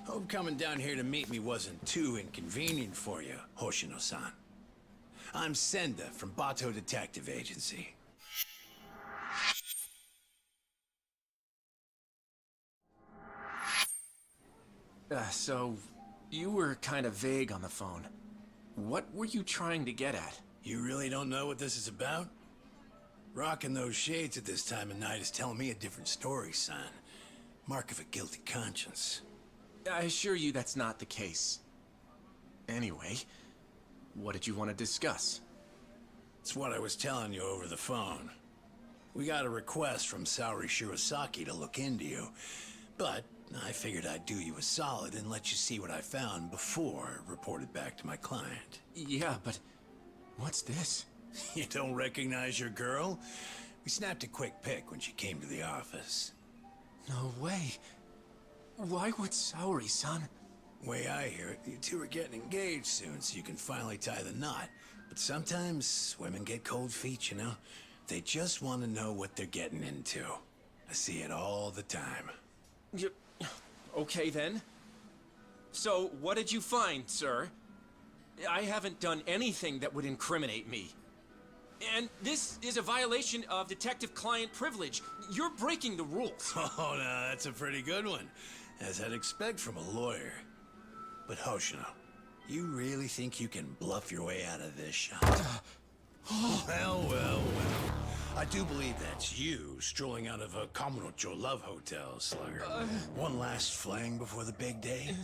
Hope coming down here to meet me wasn't too inconvenient for you, Hoshino-san. I'm Senda from Bato Detective Agency. So, you were kind of vague on the phone. What were you trying to get at? You really don't know what this is about? Rocking those shades at this time of night is telling me a different story, son. Mark of a guilty conscience. I assure you that's not the case. Anyway, what did you want to discuss? It's what I was telling you over the phone. We got a request from Saori Shirosaki to look into you, but I figured I'd do you a solid and let you see what I found before I reported back to my client. Yeah, but what's this? You don't recognize your girl? We snapped a quick pic when she came to the office. No way. Why would Saori-san? Way I hear it, you two are getting engaged soon so you can finally tie the knot. But sometimes women get cold feet, you know? They just want to know what they're getting into. I see it all the time. Okay then. So, what did you find, sir? I haven't done anything that would incriminate me. And this is a violation of detective-client privilege. You're breaking the rules. Oh, no, that's a pretty good one, as I'd expect from a lawyer. But Hoshino, you really think you can bluff your way out of this shop? Well. I do believe that's you, strolling out of a Kamurocho love hotel, slugger. One last fling before the big day?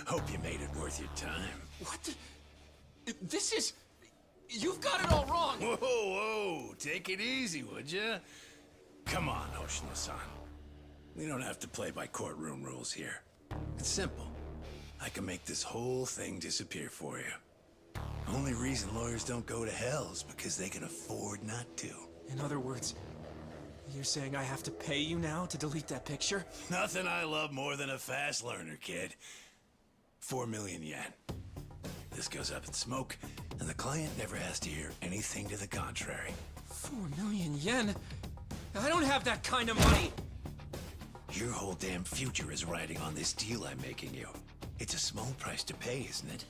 Hope you made it worth your time. What the... This is... You've got it all wrong! Whoa, take it easy, would ya? Come on, Hoshino-san. We don't have to play by courtroom rules here. It's simple. I can make this whole thing disappear for you. Only reason lawyers don't go to hell is because they can afford not to. In other words, you're saying I have to pay you now to delete that picture? Nothing I love more than a fast learner, kid. 4 million yen. This goes up in smoke, and the client never has to hear anything to the contrary. 4 million yen? I don't have that kind of money! Your whole damn future is riding on this deal I'm making you. It's a small price to pay, isn't it?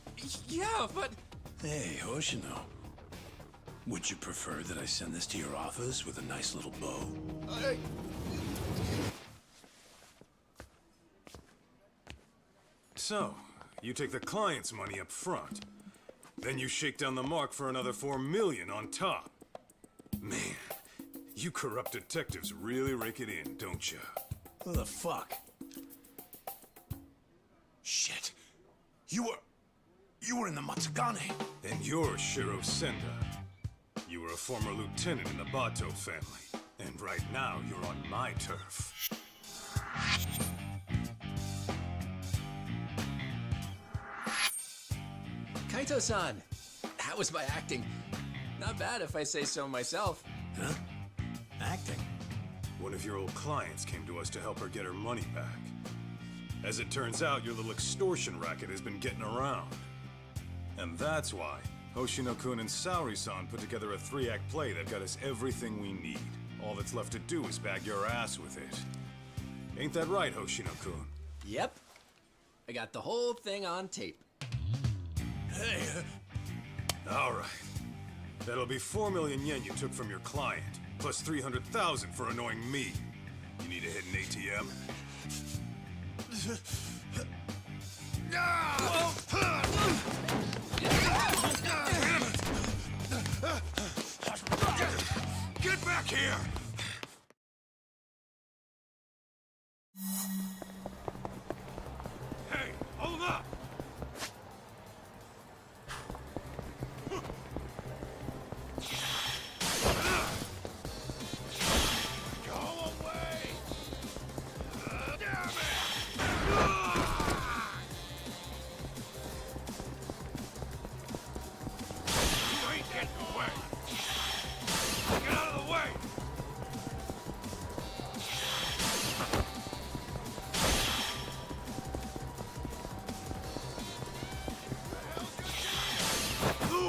Yeah, but... Hey, Hoshino. Would you prefer that I send this to your office with a nice little bow? So, you take the client's money up front. Then you shake down the mark for another 4 million on top. Man, you corrupt detectives really rake it in, don't you? Who the fuck? Shit. You were in the Matsugane. And you're Shiro Senda. You were a former lieutenant in the Bato family. And right now, you're on my turf. Kaito-san, how was my acting? Not bad if I say so myself. Huh? Acting? One of your old clients came to us to help her get her money back. As it turns out, your little extortion racket has been getting around. And that's why Hoshino-kun and Saori-san put together a 3-act play that got us everything we need. All that's left to do is bag your ass with it. Ain't that right, Hoshino-kun? Yep. I got the whole thing on tape. Hey, All right. That'll be 4 million yen you took from your client, plus 300,000 for annoying me. You need to hit an ATM? Get back here! Hey, hold up!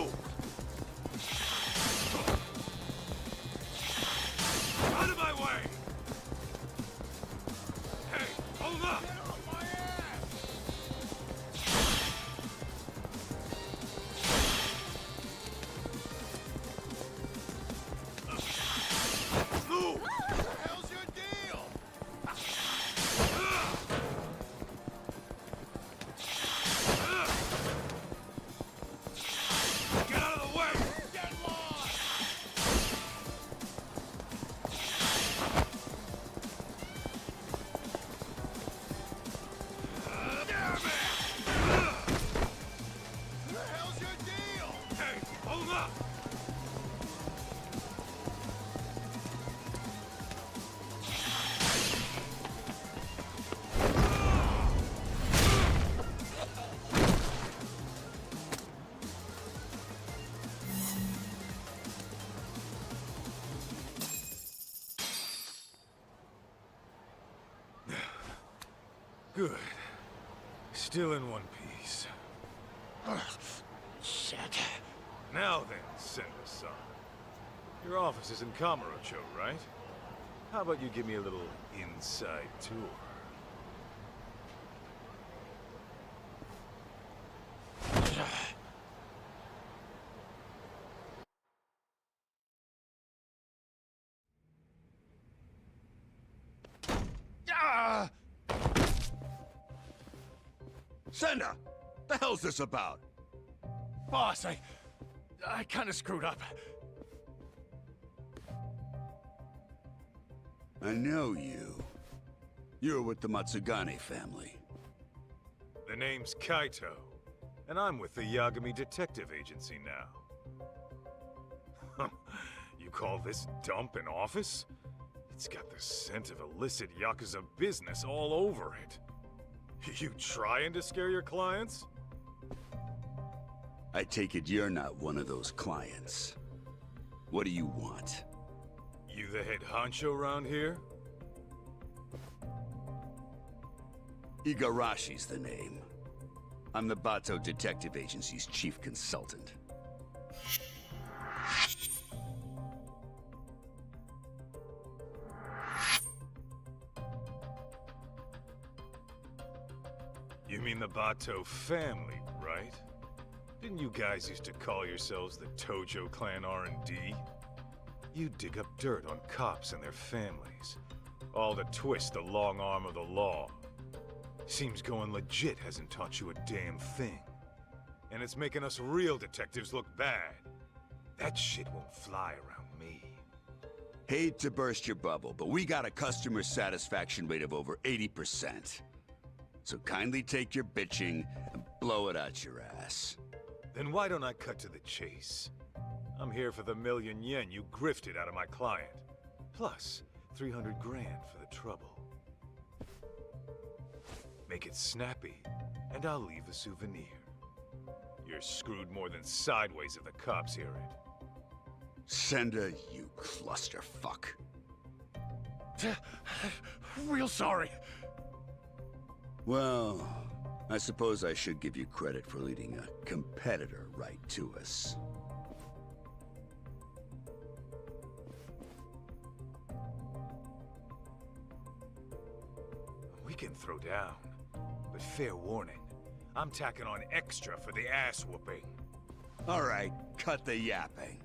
Move! Out of my way! Hey, hold up! Get off my ass! Move! What the hell's your deal? Get out of the way! Get lost! Damn it! What the hell's your deal? Hey, hold up! Good. Still in one piece. Shit. Now then, Sender-san. Your office is in Kamurocho, right? How about you give me a little inside tour? Ah! Sender! The hell's this about? Boss, I kind of screwed up. I know you. You're with the Matsugane family. The name's Kaito, and I'm with the Yagami Detective Agency now. You call this dump an office? It's got the scent of illicit Yakuza business all over it. You trying to scare your clients? I take it you're not one of those clients. What do you want? You the head honcho around here? Igarashi's the name. I'm the Bato Detective Agency's chief consultant. You mean the Bato family, right? Didn't you guys used to call yourselves the Tojo Clan R&D? You dig up dirt on cops and their families, all to twist the long arm of the law. Seems going legit hasn't taught you a damn thing. And it's making us real detectives look bad. That shit won't fly around me. Hate to burst your bubble, but we got a customer satisfaction rate of over 80%. So kindly take your bitching and blow it out your ass. Then why don't I cut to the chase? I'm here for the million yen you grifted out of my client. Plus, 300 grand for the trouble. Make it snappy, and I'll leave a souvenir. You're screwed more than sideways if the cops hear it. Sender, you clusterfuck. Real sorry. Well, I suppose I should give you credit for leading a competitor right to us. We can throw down, but fair warning, I'm tacking on extra for the ass whooping. All right, cut the yapping.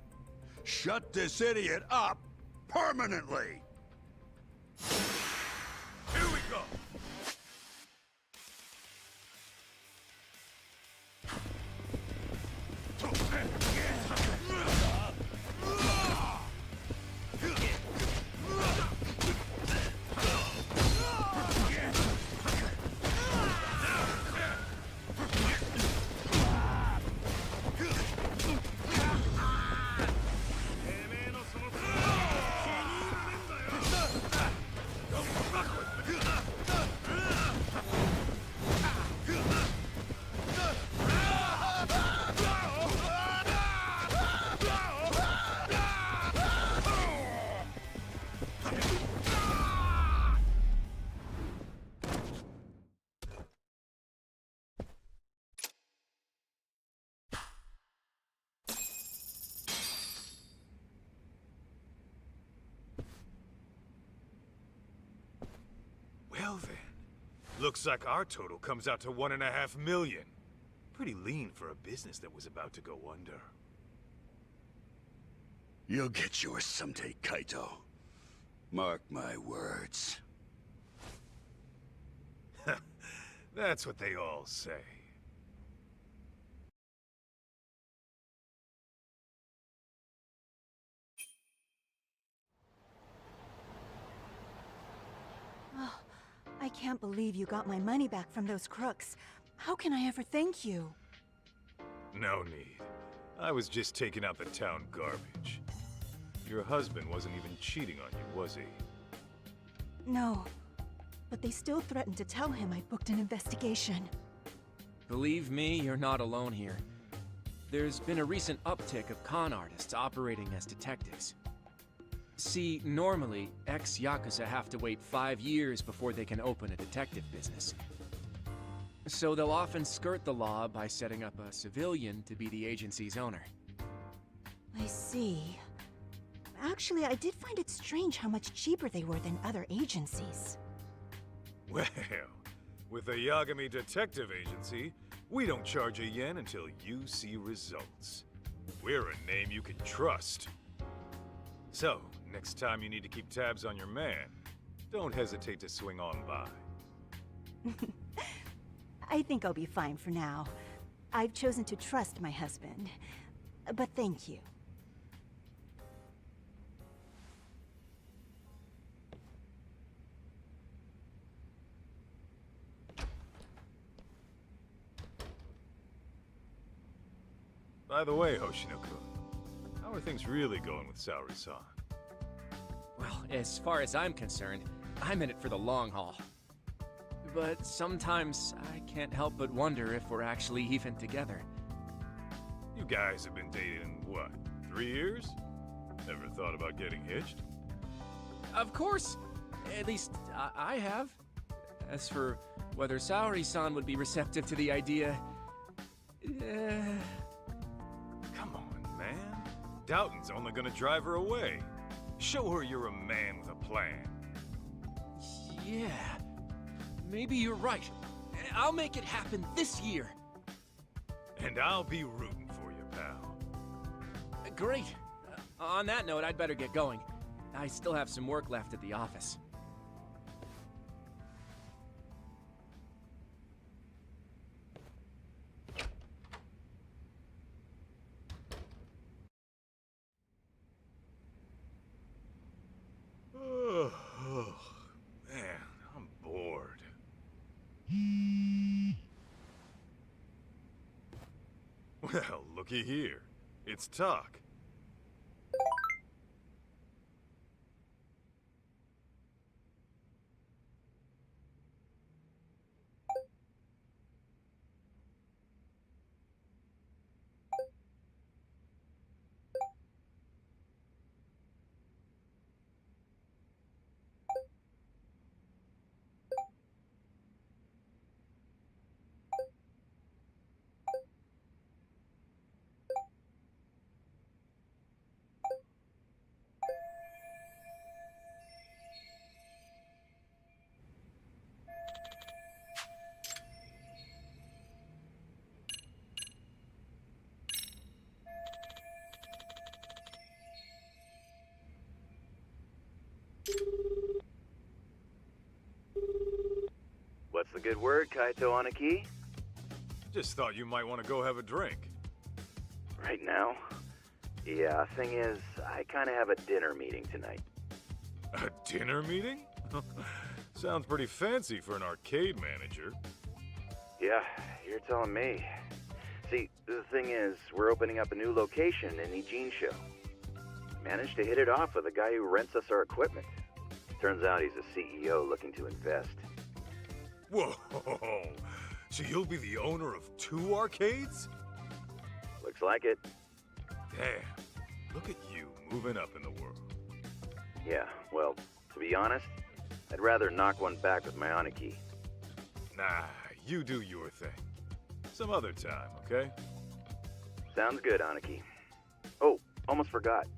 Shut this idiot up permanently! Here we go! Well then, looks like our total comes out to 1.5 million. Pretty lean for a business that was about to go under. You'll get yours someday, Kaito. Mark my words. That's what they all say. Oh, I can't believe you got my money back from those crooks. How can I ever thank you? No need. I was just taking out the town garbage. Your husband wasn't even cheating on you, was he? No, but they still threatened to tell him I booked an investigation. Believe me, you're not alone here. There's been a recent uptick of con artists operating as detectives. See, normally, ex-Yakuza have to wait 5 years before they can open a detective business. So they'll often skirt the law by setting up a civilian to be the agency's owner. I see. Actually, I did find it strange how much cheaper they were than other agencies. Well, with the Yagami Detective Agency, we don't charge a yen until you see results. We're a name you can trust. So, next time you need to keep tabs on your man, don't hesitate to swing on by. I think I'll be fine for now. I've chosen to trust my husband. But thank you. By the way, Hoshino-kun, how are things really going with Saori-san? Well, as far as I'm concerned, I'm in it for the long haul. But sometimes I can't help but wonder if we're actually even together. You guys have been dating, what, 3 years? Ever thought about getting hitched? Of course! At least, I have. As for whether Saori-san would be receptive to the idea... Come on, man. Doubting's only gonna drive her away. Show her you're a man with a plan. Yeah... Maybe you're right. I'll make it happen this year. And I'll be rooting for you, pal. Great. On that note, I'd better get going. I still have some work left at the office. Man, I'm bored. Well, looky here. It's talk. What's the good word, Kaito Aniki? Just thought you might want to go have a drink. Right now? Yeah, thing is, I kinda have a dinner meeting tonight. A dinner meeting? Sounds pretty fancy for an arcade manager. Yeah, you're telling me. See, the thing is, we're opening up a new location in Ijincho. Managed to hit it off with a guy who rents us our equipment. Turns out he's a CEO looking to invest. Whoa! So you'll be the owner of 2 arcades? Looks like it. Damn, look at you moving up in the world. Yeah, well, to be honest, I'd rather knock one back with my Aniki. Nah, you do your thing. Some other time, okay? Sounds good, Aniki. Oh, almost forgot.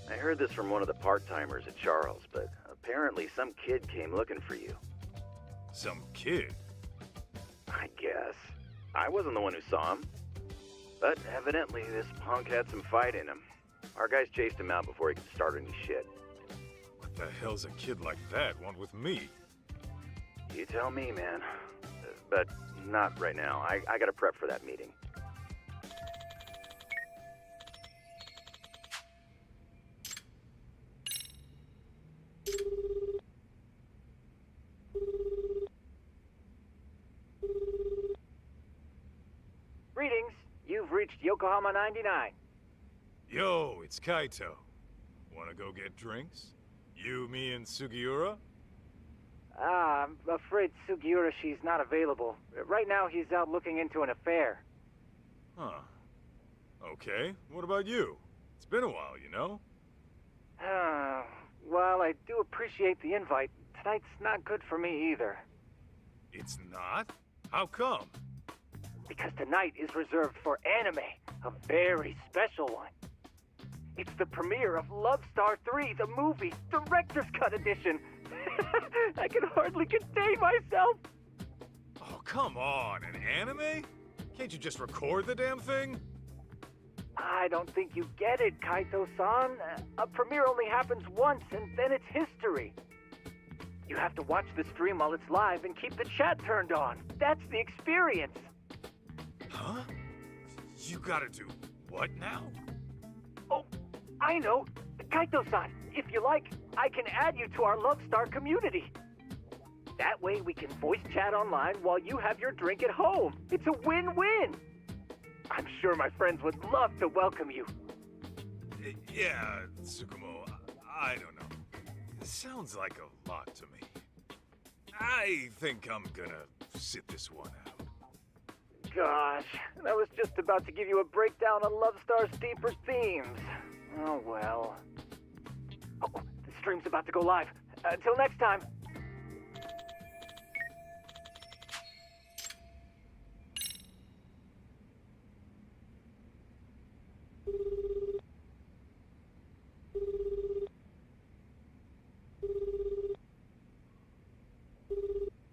I heard this from one of the part-timers at Charles, but apparently some kid came looking for you. Some kid. I guess. I wasn't the one who saw him. But evidently, this punk had some fight in him. Our guys chased him out before he could start any shit. What the hell's a kid like that want with me? You tell me, man. But not right now. I gotta prep for that meeting. Greetings. You've reached Yokohama 99. Yo, it's Kaito. Wanna go get drinks? You, me, and Sugiura? I'm afraid Sugiura, she's not available. Right now, he's out looking into an affair. Huh. Okay, what about you? It's been a while, you know? While I do appreciate the invite, tonight's not good for me either. It's not? How come? Because tonight is reserved for anime, a very special one. It's the premiere of Love Star 3, the movie, Director's Cut Edition. I can hardly contain myself. Oh, come on, an anime? Can't you just record the damn thing? I don't think you get it, Kaito-san. A premiere only happens once, and then it's history. You have to watch the stream while it's live and keep the chat turned on. That's the experience. Huh? You gotta do what now? Oh, I know. Kaito-san, if you like, I can add you to our Love Star community. That way we can voice chat online while you have your drink at home. It's a win-win. I'm sure my friends would love to welcome you. Yeah, Tsukumo, I don't know. It sounds like a lot to me. I think I'm gonna sit this one out. Gosh, I was just about to give you a breakdown on Love Star's deeper themes. Oh well. Oh, the stream's about to go live. Until next time.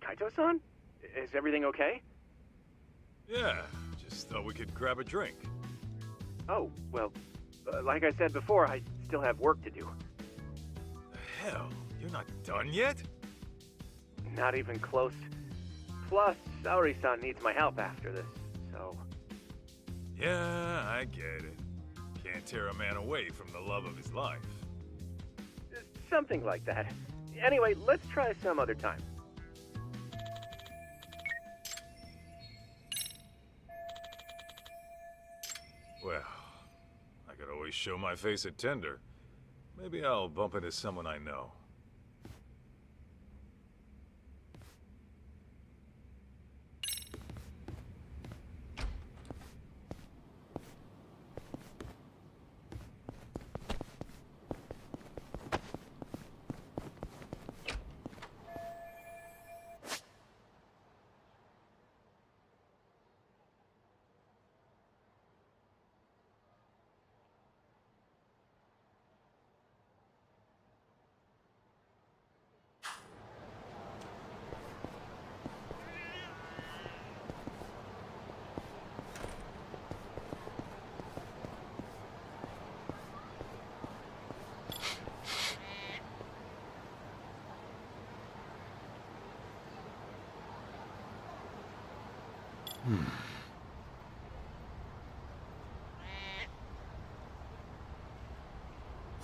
Kaito-san? Is everything okay? Yeah, just thought we could grab a drink. Oh, well, like I said before, I still have work to do. The hell? You're not done yet? Not even close. Plus, Saori-san needs my help after this, so... Yeah, I get it. Can't tear a man away from the love of his life. Something like that. Anyway, let's try some other time. Well, I could always show my face at Tender. Maybe I'll bump into someone I know.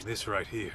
This right here.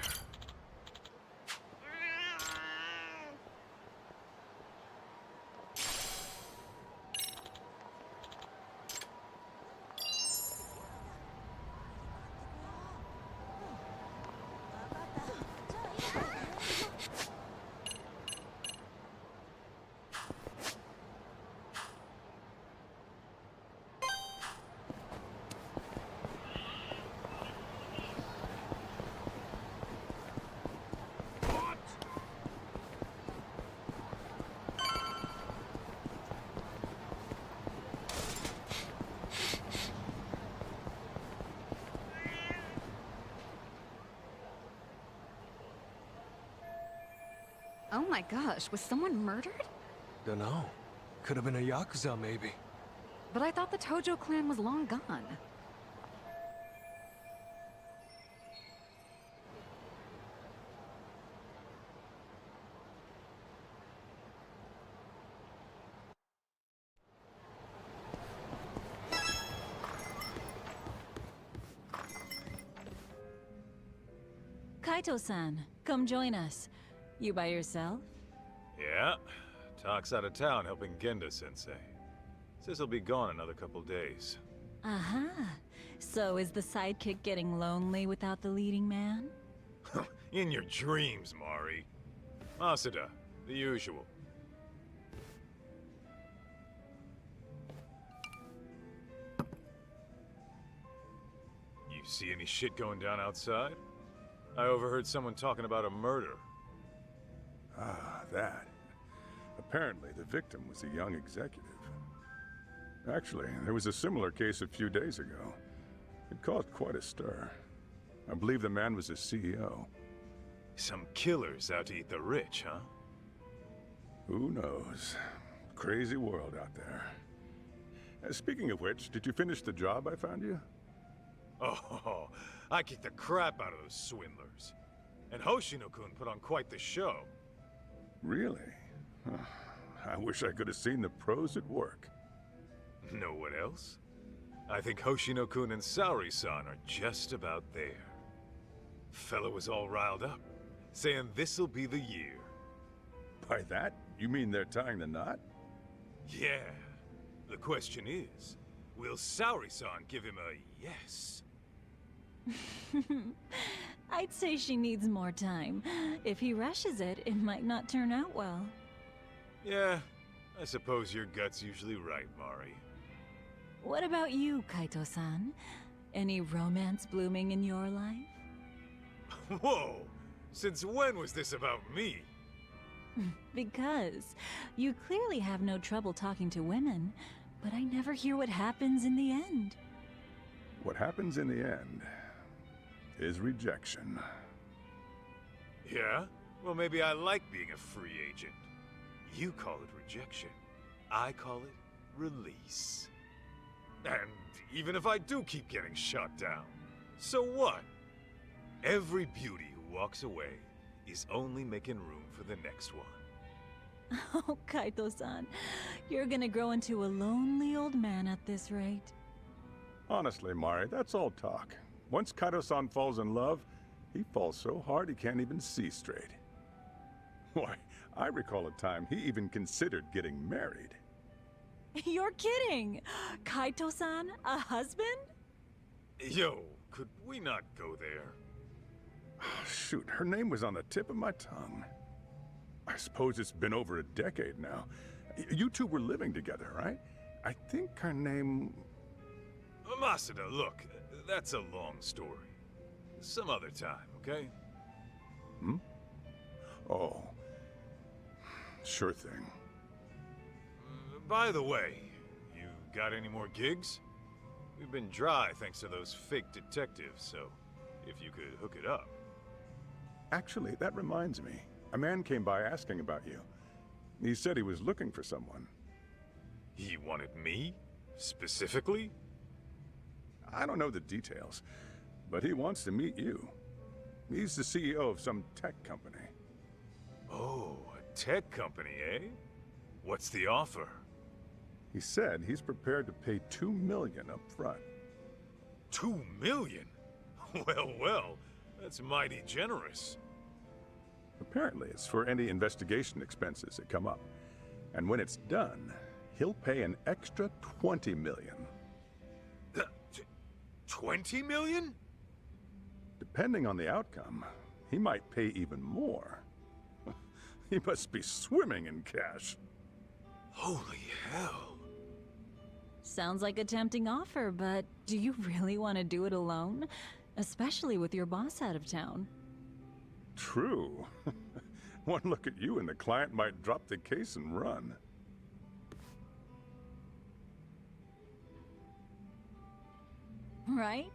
Oh my gosh, was someone murdered? Dunno. Could have been a Yakuza, maybe. But I thought the Tojo clan was long gone. Kaito-san, come join us. You by yourself? Yeah. Talk's out of town helping Genda-sensei. Says he'll be gone another couple days. Aha. So is the sidekick getting lonely without the leading man? In your dreams, Mari. Masuda, the usual. You see any shit going down outside? I overheard someone talking about a murder. Ah, that. Apparently, the victim was a young executive. Actually, there was a similar case a few days ago. It caused quite a stir. I believe the man was a CEO. Some killers out to eat the rich, huh? Who knows? Crazy world out there. Speaking of which, did you finish the job I found you? Oh, I kicked the crap out of those swindlers. And Hoshino-kun put on quite the show. Really? I wish I could have seen the pros at work. Know what else? I think Hoshino-kun and Saori-san are just about there. Fella was all riled up, saying this'll be the year. By that, you mean they're tying the knot? Yeah. The question is, will Saori-san give him a yes? I'd say she needs more time. If he rushes it, it might not turn out well. Yeah, I suppose your gut's usually right, Mari. What about you, Kaito-san? Any romance blooming in your life? Whoa! Since when was this about me? Because you clearly have no trouble talking to women, but I never hear what happens in the end. What happens in the end is rejection. Yeah? Well, maybe I like being a free agent. You call it rejection. I call it release. And even if I do keep getting shot down, so what? Every beauty who walks away is only making room for the next one. Oh, Kaito-san, you're gonna grow into a lonely old man at this rate. Honestly, Mari, that's all talk. Once Kaito-san falls in love, he falls so hard he can't even see straight. Why, I recall a time he even considered getting married. You're kidding! Kaito-san, a husband? Yo, could we not go there? Shoot, her name was on the tip of my tongue. I suppose it's been over a decade now. You two were living together, right? I think her name... Masuda, look, that's a long story. Some other time, okay? Hmm? Oh. Sure thing. By the way, you got any more gigs? We've been dry thanks to those fake detectives, so if you could hook it up. Actually, that reminds me. A man came by asking about you. He said he was looking for someone. He wanted me? Specifically? I don't know the details, but he wants to meet you. He's the CEO of some tech company. Oh, a tech company, eh? What's the offer? He said he's prepared to pay $2 million up front. $2 million? Well, that's mighty generous. Apparently, it's for any investigation expenses that come up. And when it's done, he'll pay an extra $20 million. 20 million? Depending on the outcome, he might pay even more. He must be swimming in cash. Holy hell. Sounds like a tempting offer, but do you really want to do it alone? Especially with your boss out of town. True. One look at you and the client might drop the case and run. Right?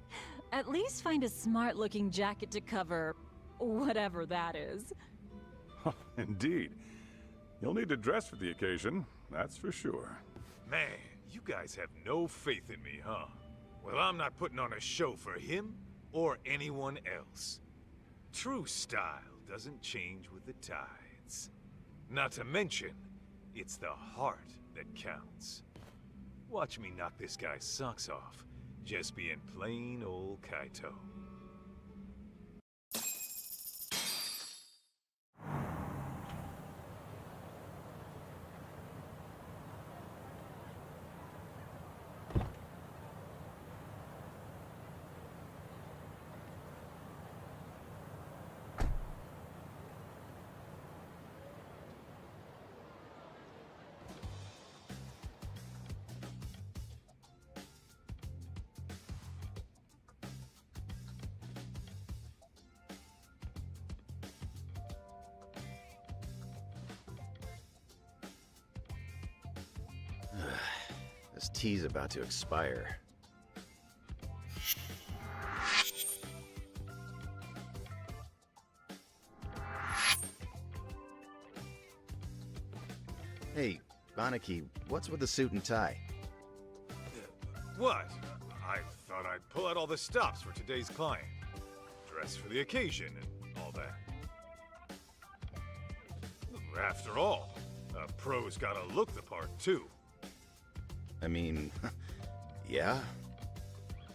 At least find a smart-looking jacket to cover whatever that is. Indeed. You'll need to dress for the occasion, that's for sure. Man, you guys have no faith in me, huh? Well, I'm not putting on a show for him or anyone else. True style doesn't change with the tides. Not to mention, it's the heart that counts. Watch me knock this guy's socks off, just being plain old Kaito. This tea's about to expire. Hey, Banaki, what's with the suit and tie? What? I thought I'd pull out all the stops for today's client. Dress for the occasion and all that. After all, a pro's gotta look the part, too. I mean, yeah.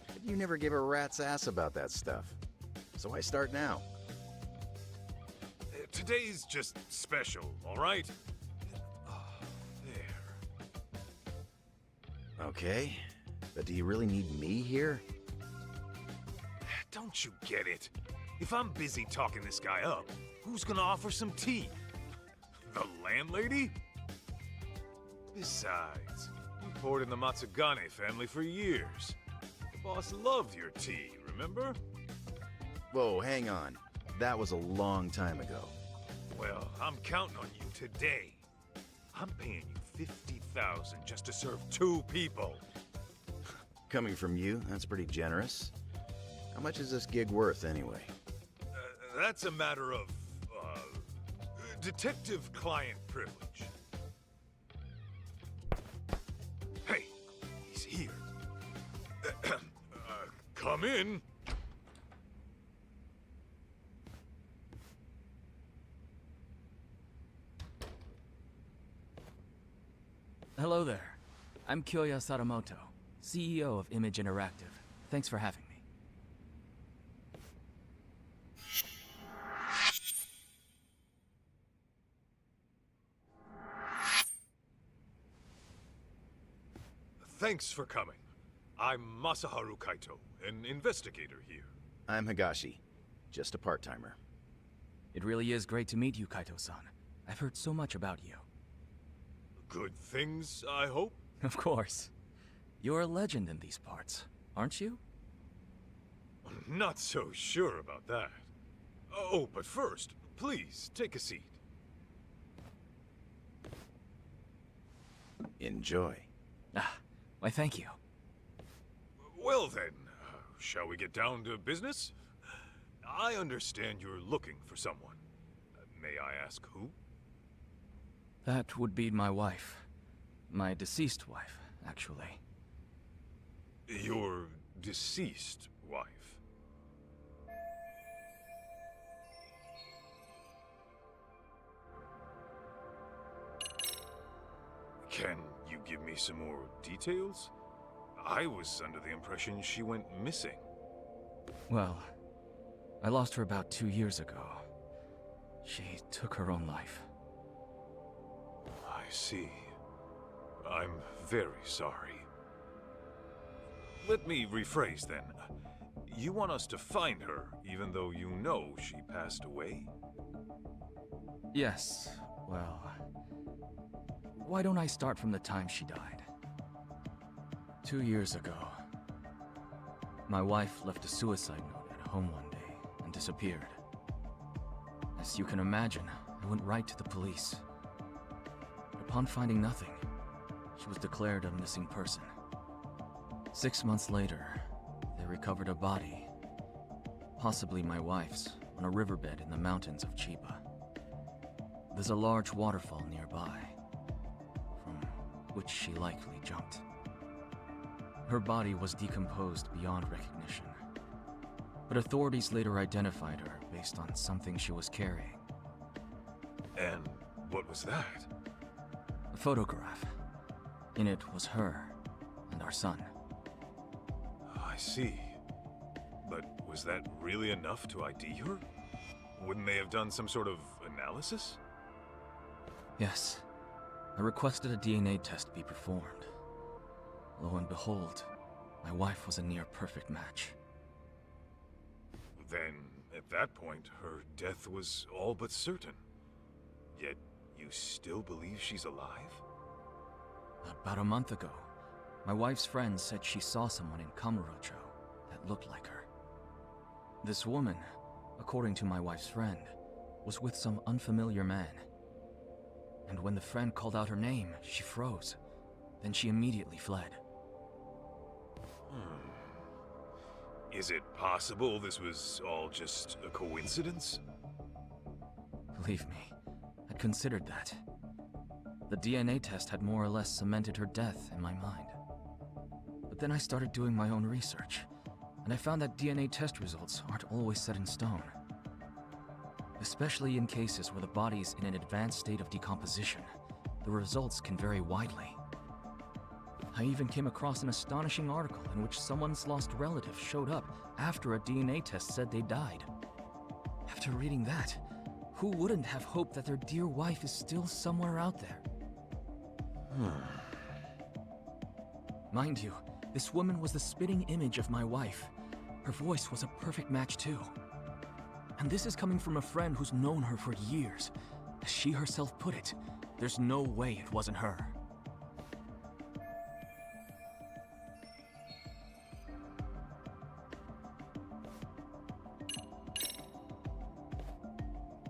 But you never give a rat's ass about that stuff. So why start now? Today's just special, all right? There. Okay, but do you really need me here? Don't you get it? If I'm busy talking this guy up, who's gonna offer some tea? The landlady? Besides, you poured in the Matsugane family for years. The boss loved your tea, remember? Whoa, hang on. That was a long time ago. Well, I'm counting on you today. I'm paying you $50,000 just to serve 2 people. Coming from you, that's pretty generous. How much is this gig worth, anyway? That's a matter of, detective-client privilege. Hey, he's here. Come in. Hello there. I'm Kyoya Sadamoto, CEO of Image Interactive. Thanks for having me. Thanks for coming. I'm Masaharu Kaito, an investigator here. I'm Higashi, just a part-timer. It really is great to meet you, Kaito-san. I've heard so much about you. Good things, I hope? Of course. You're a legend in these parts, aren't you? Not so sure about that. Oh, but first, please, take a seat. Enjoy. Ah, why thank you. Well then, shall we get down to business? I understand you're looking for someone. May I ask who? That would be my wife. My deceased wife, actually. Your deceased wife? Can you give me some more details? I was under the impression she went missing. Well, I lost her about 2 years ago. She took her own life. I see. I'm very sorry. Let me rephrase then. You want us to find her, even though you know she passed away? Yes, well... Why don't I start from the time she died? 2 years ago, my wife left a suicide note at home one day and disappeared. As you can imagine, I went right to the police. Upon finding nothing, she was declared a missing person. 6 months later, they recovered a body, possibly my wife's, on a riverbed in the mountains of Chiba. There's a large waterfall nearby, from which she likely jumped. Her body was decomposed beyond recognition, but authorities later identified her based on something she was carrying. And what was that? A photograph. In it was her and our son. I see. But was that really enough to ID her? Wouldn't they have done some sort of analysis? Yes. I requested a DNA test be performed. Lo and behold, my wife was a near-perfect match. Then, at that point, her death was all but certain. Yet, you still believe she's alive? About a month ago, my wife's friend said she saw someone in Kamurocho that looked like her. This woman, according to my wife's friend, was with some unfamiliar man. And when the friend called out her name, she froze. Then she immediately fled. Is it possible this was all just a coincidence? Believe me, I'd considered that. The DNA test had more or less cemented her death in my mind. But then I started doing my own research, and I found that DNA test results aren't always set in stone. Especially in cases where the body is in an advanced state of decomposition, the results can vary widely. I even came across an astonishing article in which someone's lost relative showed up after a DNA test said they died. After reading that, who wouldn't have hoped that their dear wife is still somewhere out there? Mind you, this woman was the spitting image of my wife. Her voice was a perfect match too. And this is coming from a friend who's known her for years. As she herself put it, there's no way it wasn't her.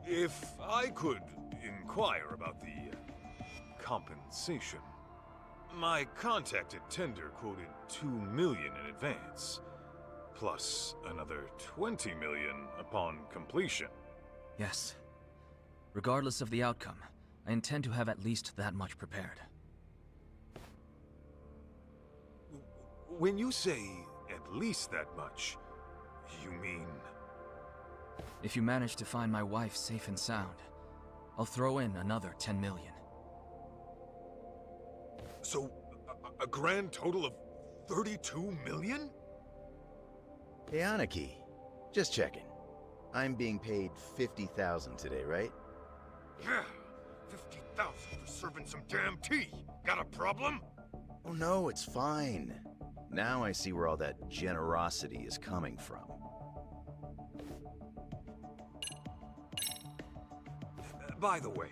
If I could inquire about the compensation. My contacted tender quoted $2 million in advance, plus another $20 million upon completion. Yes. Regardless of the outcome, I intend to have at least that much prepared. When you say at least that much, you mean... If you manage to find my wife safe and sound, I'll throw in another 10 million. So, a grand total of 32 million? Hey, Aniki. Just checking. I'm being paid 50,000 today, right? Yeah, 50,000 for serving some damn tea. Got a problem? Oh no, it's fine. Now I see where all that generosity is coming from. By the way,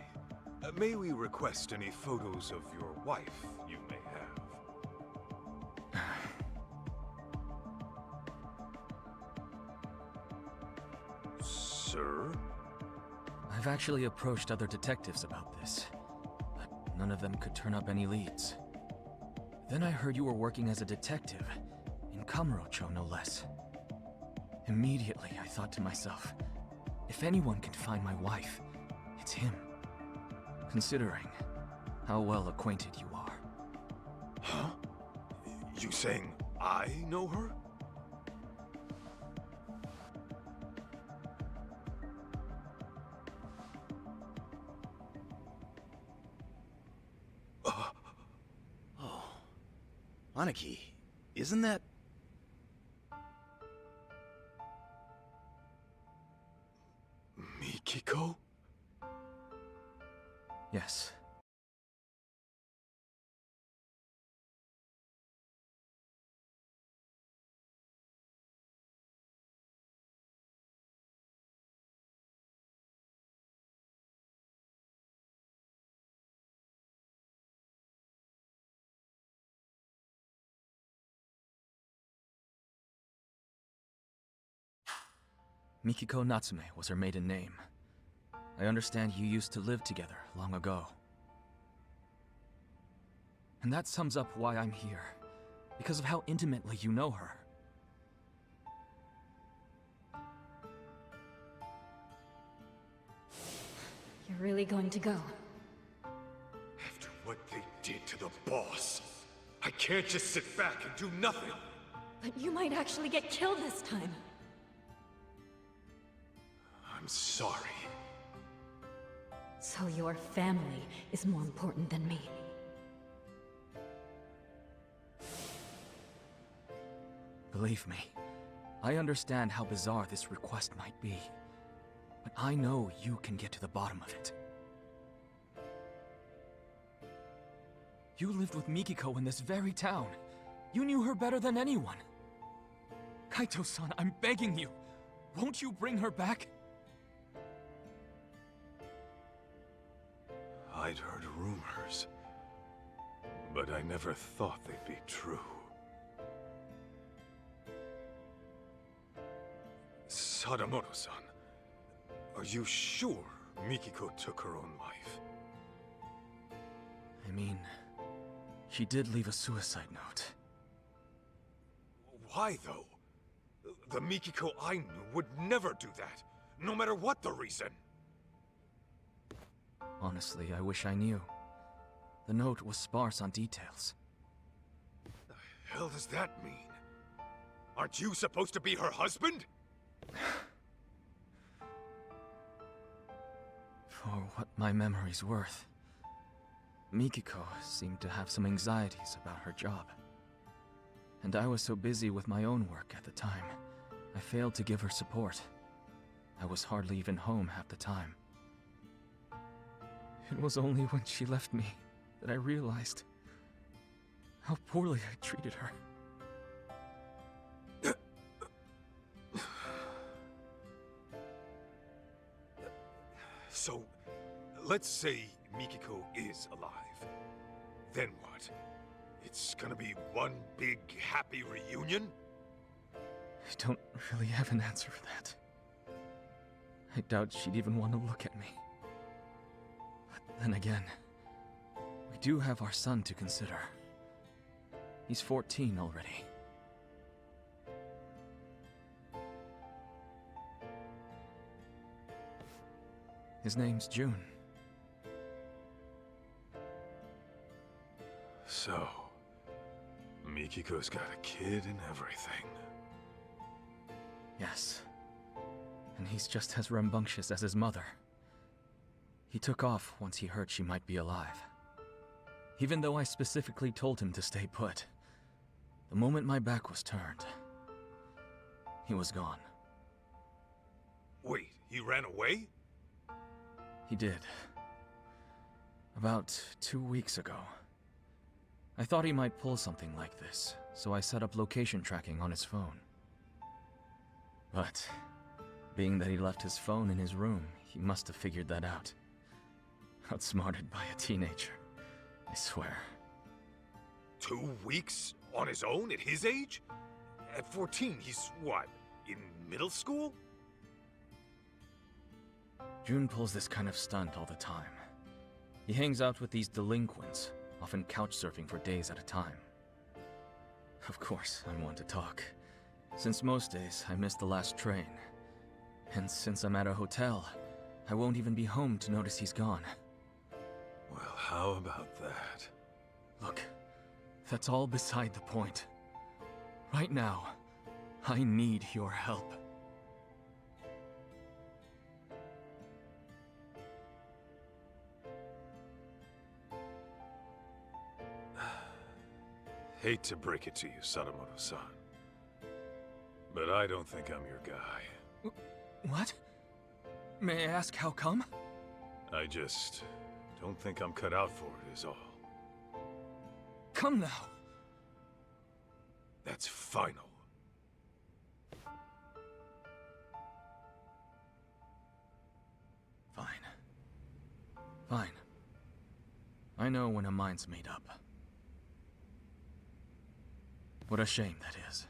may we request any photos of your wife you may have? Sir? I've actually approached other detectives about this, but none of them could turn up any leads. Then I heard you were working as a detective, in Kamurocho no less. Immediately I thought to myself, if anyone can find my wife, it's him. Considering how well acquainted you are. Huh? You saying I know her? Oh. Aniki, isn't that... Mikiko? Yes. Mikiko Natsume was her maiden name. I understand you used to live together long ago. And that sums up why I'm here, because of how intimately you know her. You're really going to go? After what they did to the boss, I can't just sit back and do nothing. But you might actually get killed this time. I'm sorry. So your family is more important than me. Believe me, I understand how bizarre this request might be. But I know you can get to the bottom of it. You lived with Mikiko in this very town. You knew her better than anyone. Kaito-san, I'm begging you. Won't you bring her back? I'd heard rumors, but I never thought they'd be true. Sadamoto-san, are you sure Mikiko took her own life? I mean, she did leave a suicide note. Why, though? The Mikiko I knew would never do that, no matter what the reason. Honestly, I wish I knew. The note was sparse on details. The hell does that mean? Aren't you supposed to be her husband? For what my memory's worth, Mikiko seemed to have some anxieties about her job. And I was so busy with my own work at the time, I failed to give her support. I was hardly even home half the time. It was only when she left me that I realized how poorly I treated her. So, let's say Mikiko is alive. Then what? It's gonna be one big happy reunion? I don't really have an answer for that. I doubt she'd even want to look at me. But then again, we do have our son to consider. He's 14 already. His name's June. So, Mikiko's got a kid and everything. Yes. And he's just as rambunctious as his mother. He took off once he heard she might be alive. Even though I specifically told him to stay put. The moment my back was turned, he was gone. Wait, he ran away? He did. About 2 weeks ago. I thought he might pull something like this, so I set up location tracking on his phone. But, being that he left his phone in his room, he must have figured that out. Outsmarted by a teenager, I swear. 2 weeks on his own at his age? At 14, he's what, in middle school? June pulls this kind of stunt all the time. He hangs out with these delinquents, often couch surfing for days at a time. Of course, I'm one to talk. Since most days, I miss the last train. And since I'm at a hotel, I won't even be home to notice he's gone. Well, how about that? Look, that's all beside the point. Right now, I need your help. Hate to break it to you, Sadamoto-san, but I don't think I'm your guy. What? May I ask how come? I just don't think I'm cut out for it, is all. Come now. That's final. Fine. Fine. I know when a mind's made up. What a shame that is.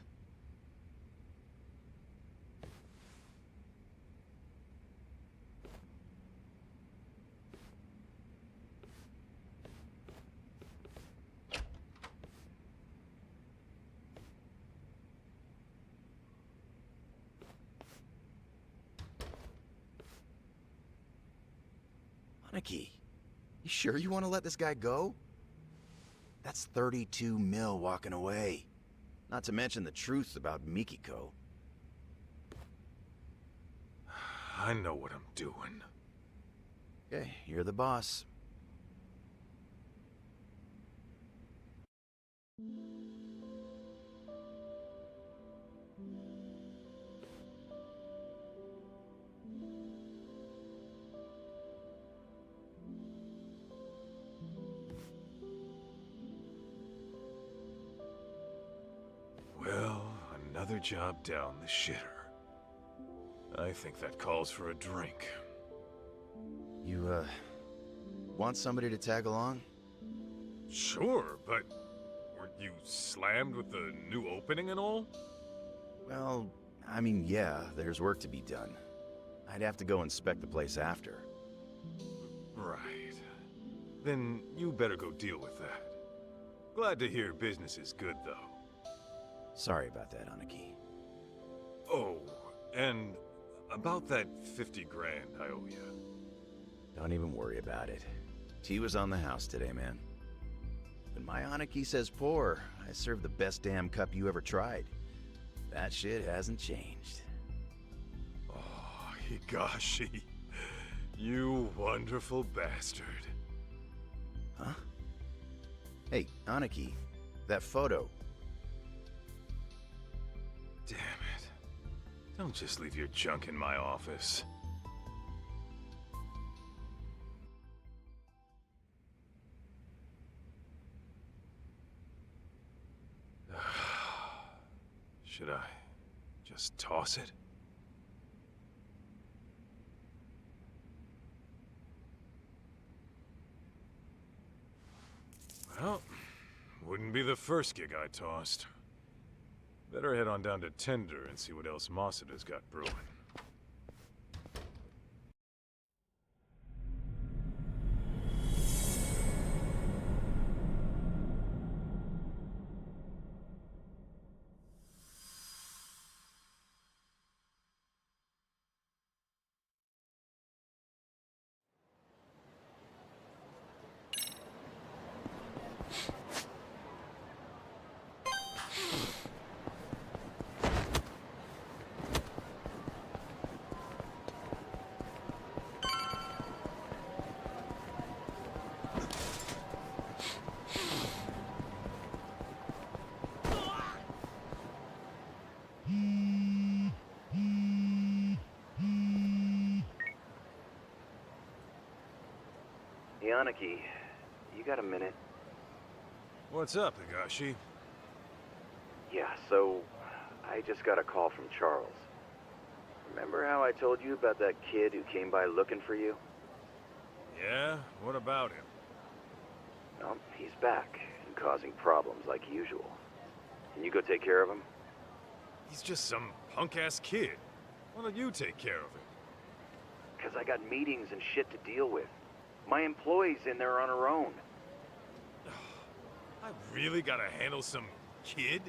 Aniki, you sure you want to let this guy go? That's 32 mil walking away. Not to mention the truth about Mikiko. I know what I'm doing. Okay, you're the boss. Well, another job down the shitter. I think that calls for a drink. You, want somebody to tag along? Sure, but weren't you slammed with the new opening and all? Well, I mean, yeah, there's work to be done. I'd have to go inspect the place after. Right. Then you better go deal with that. Glad to hear business is good, though. Sorry about that, Aniki. Oh, and about that 50 grand I owe you. Don't even worry about it. Tea was on the house today, man. When my Aniki says pour, I serve the best damn cup you ever tried. That shit hasn't changed. Oh, Higashi. You wonderful bastard. Huh? Hey, Aniki, that photo. Damn it. Don't just leave your junk in my office. Should I just toss it? Well, wouldn't be the first gig I tossed. Better head on down to Tender and see what else Masuda's got brewing. Aniki, you got a minute? What's up, Higashi? Yeah, so I just got a call from Charles. Remember how I told you about that kid who came by looking for you? Yeah? What about him? Well, he's back and causing problems like usual. Can you go take care of him? He's just some punk-ass kid. Why don't you take care of him? Because I got meetings and shit to deal with. My employee's in there on her own. I really gotta handle some kid?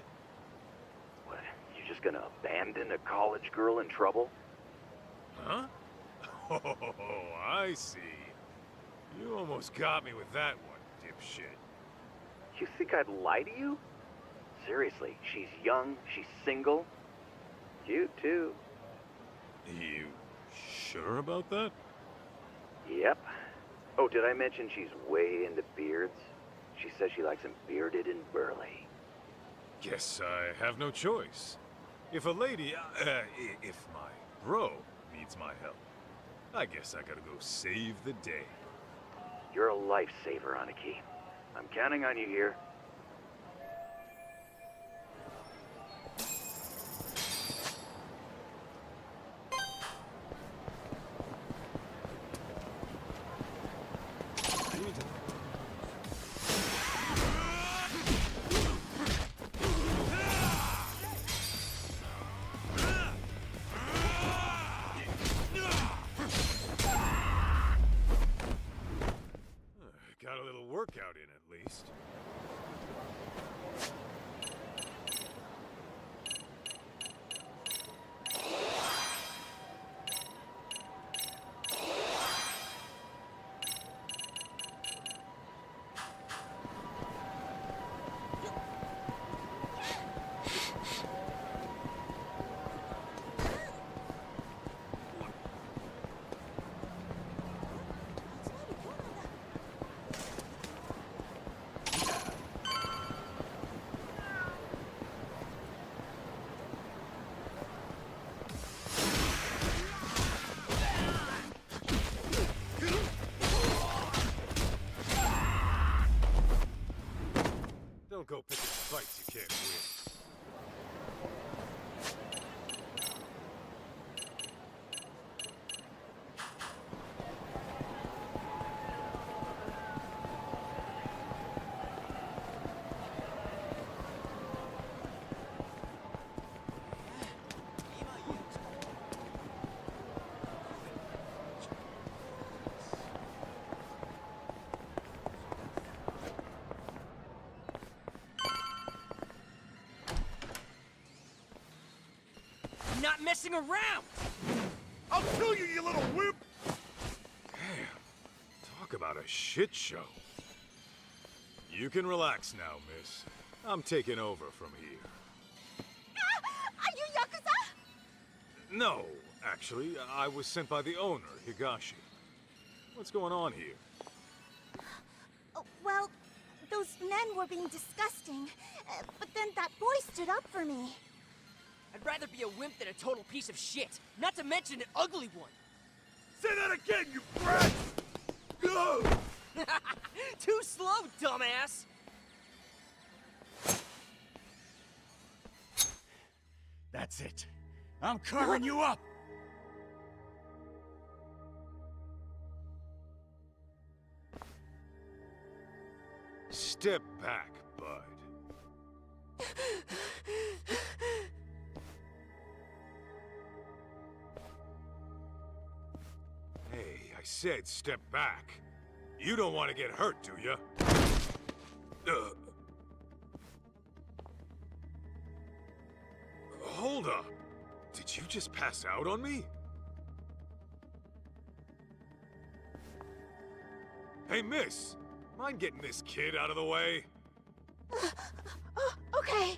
What, you just gonna abandon a college girl in trouble? Huh? Oh, I see. You almost got me with that one, dipshit. You think I'd lie to you? Seriously, she's young, she's single. Cute, too. You sure about that? Yep. Oh, did I mention she's way into beards? She says she likes them bearded and burly. Guess I have no choice. If a lady, if my bro needs my help, I guess I gotta go save the day. You're a lifesaver, Aniki. I'm counting on you here. Got a little workout in at least. not messing around! I'll kill you, you little wimp! Damn. Talk about a shit show. You can relax now, miss. I'm taking over from here. Are you Yakuza? No, actually, I was sent by the owner, Higashi. What's going on here? Oh, well, those men were being disgusting, but then that boy stood up for me. I'd rather be a wimp than a total piece of shit, not to mention an ugly one. Say that again, you brat! Go! Too slow, dumbass! That's it. I'm carving you up! Step back, bud. Hey, I said step back. You don't want to get hurt, do you? Hold up. Did you just pass out on me? Hey, miss. Mind getting this kid out of the way? Oh, okay.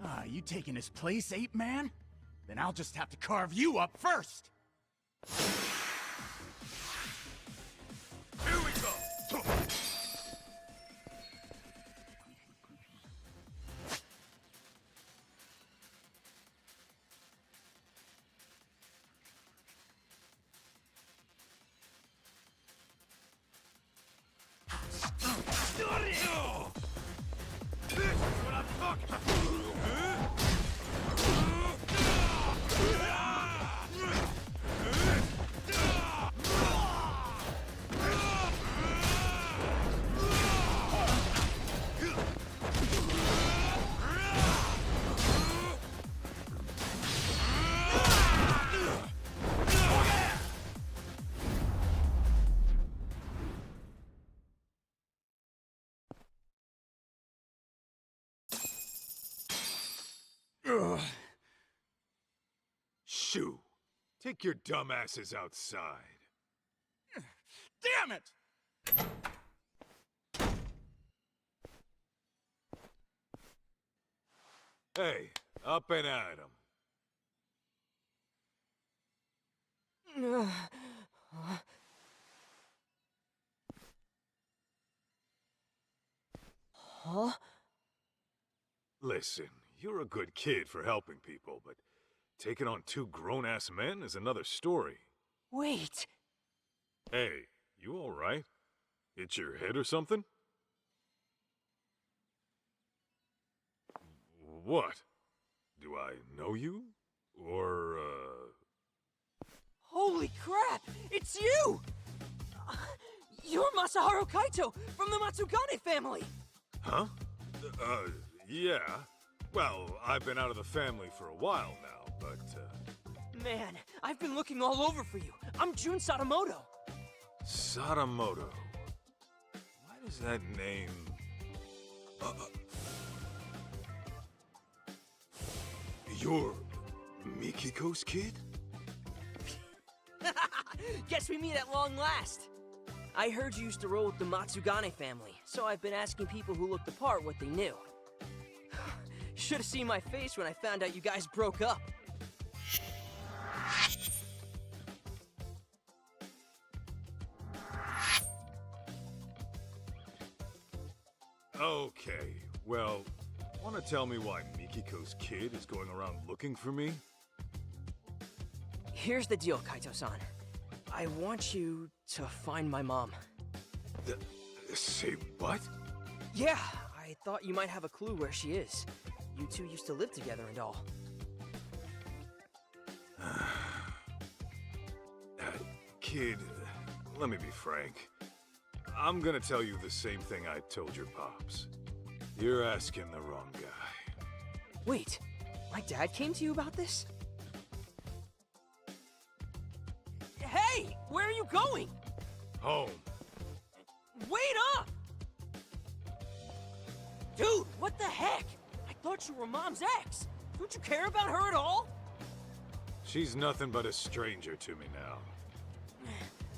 Ah, you taking his place, ape man? Then I'll just have to carve you up first! Here we go! This is what I'm talking about! Shoo! Take your dumbasses outside. Damn it! Hey, up and at 'em. Huh? Listen, you're a good kid for helping people, but taking on two grown-ass men is another story. Wait! Hey, you alright? Hit your head or something? What? Do I know you? Or, Holy crap! It's you! You're Masaharu Kaito from the Matsugane family! Huh? Yeah. Well, I've been out of the family for a while now, but, Man, I've been looking all over for you. I'm Jun Sadamoto. Sadamoto. Why does that name... You're Mikiko's kid? Guess we meet at long last. I heard you used to roll with the Matsugane family, so I've been asking people who looked the part what they knew. Should have seen my face when I found out you guys broke up. Okay, well, want to tell me why Mikiko's kid is going around looking for me? Here's the deal, Kaito-san. I want you to find my mom. Say what? Yeah, I thought you might have a clue where she is. You two used to live together and all. Kid, let me be frank. I'm gonna tell you the same thing I told your pops. You're asking the wrong guy. Wait, my dad came to you about this? Hey, where are you going? Home. wait up! Dude, what the heck? I thought you were Mom's ex. Don't you care about her at all? She's nothing but a stranger to me now.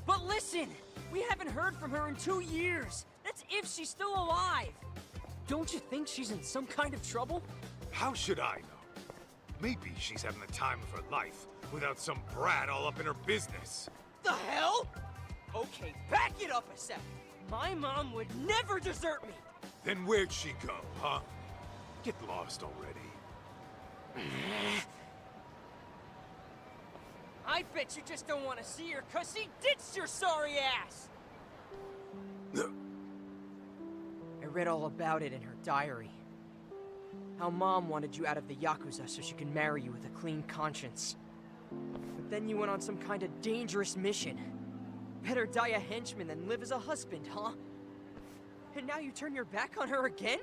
But listen, we haven't heard from her in 2 years. That's if she's still alive. Don't you think she's in some kind of trouble? How should I know? Maybe she's having the time of her life without some brat all up in her business. The hell? Okay, back it up a sec. My mom would never desert me. Then where'd she go, huh? Get lost already. I bet you just don't want to see her because she ditched your sorry ass! I read all about it in her diary. How Mom wanted you out of the Yakuza so she could marry you with a clean conscience. But then you went on some kind of dangerous mission. Better die a henchman than live as a husband, huh? And now you turn your back on her again?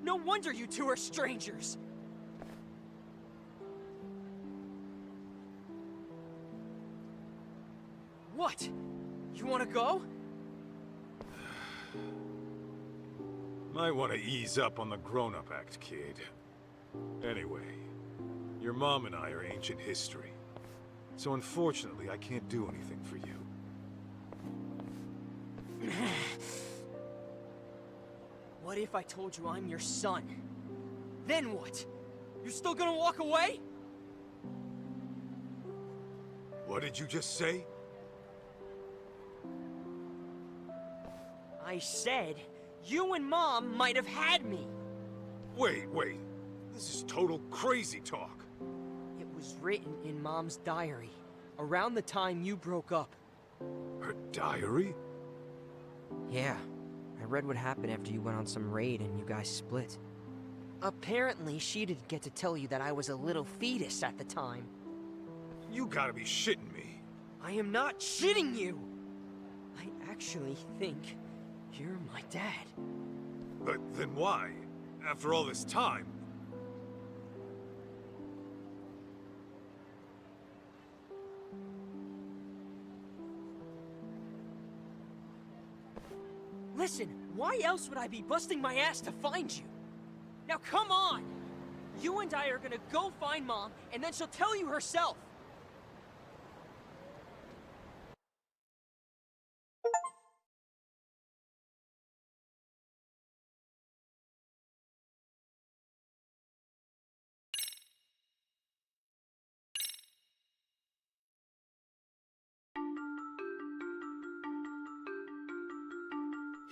No wonder you two are strangers! What? You wanna go? Might want to ease up on the grown-up act, kid. Anyway, your mom and I are ancient history. So unfortunately, I can't do anything for you. What if I told you I'm your son? Then what? You still gonna walk away? What did you just say? I said, you and Mom might have had me. Wait. This is total crazy talk. It was written in Mom's diary, around the time you broke up. Her diary? Yeah. I read what happened after you went on some raid and you guys split. Apparently, she didn't get to tell you that I was a little fetus at the time. You gotta be shitting me. I am not shitting you! I actually think you're my dad. But then why? After all this time? Listen, why else would I be busting my ass to find you? Now come on! You and I are gonna go find Mom, and then she'll tell you herself!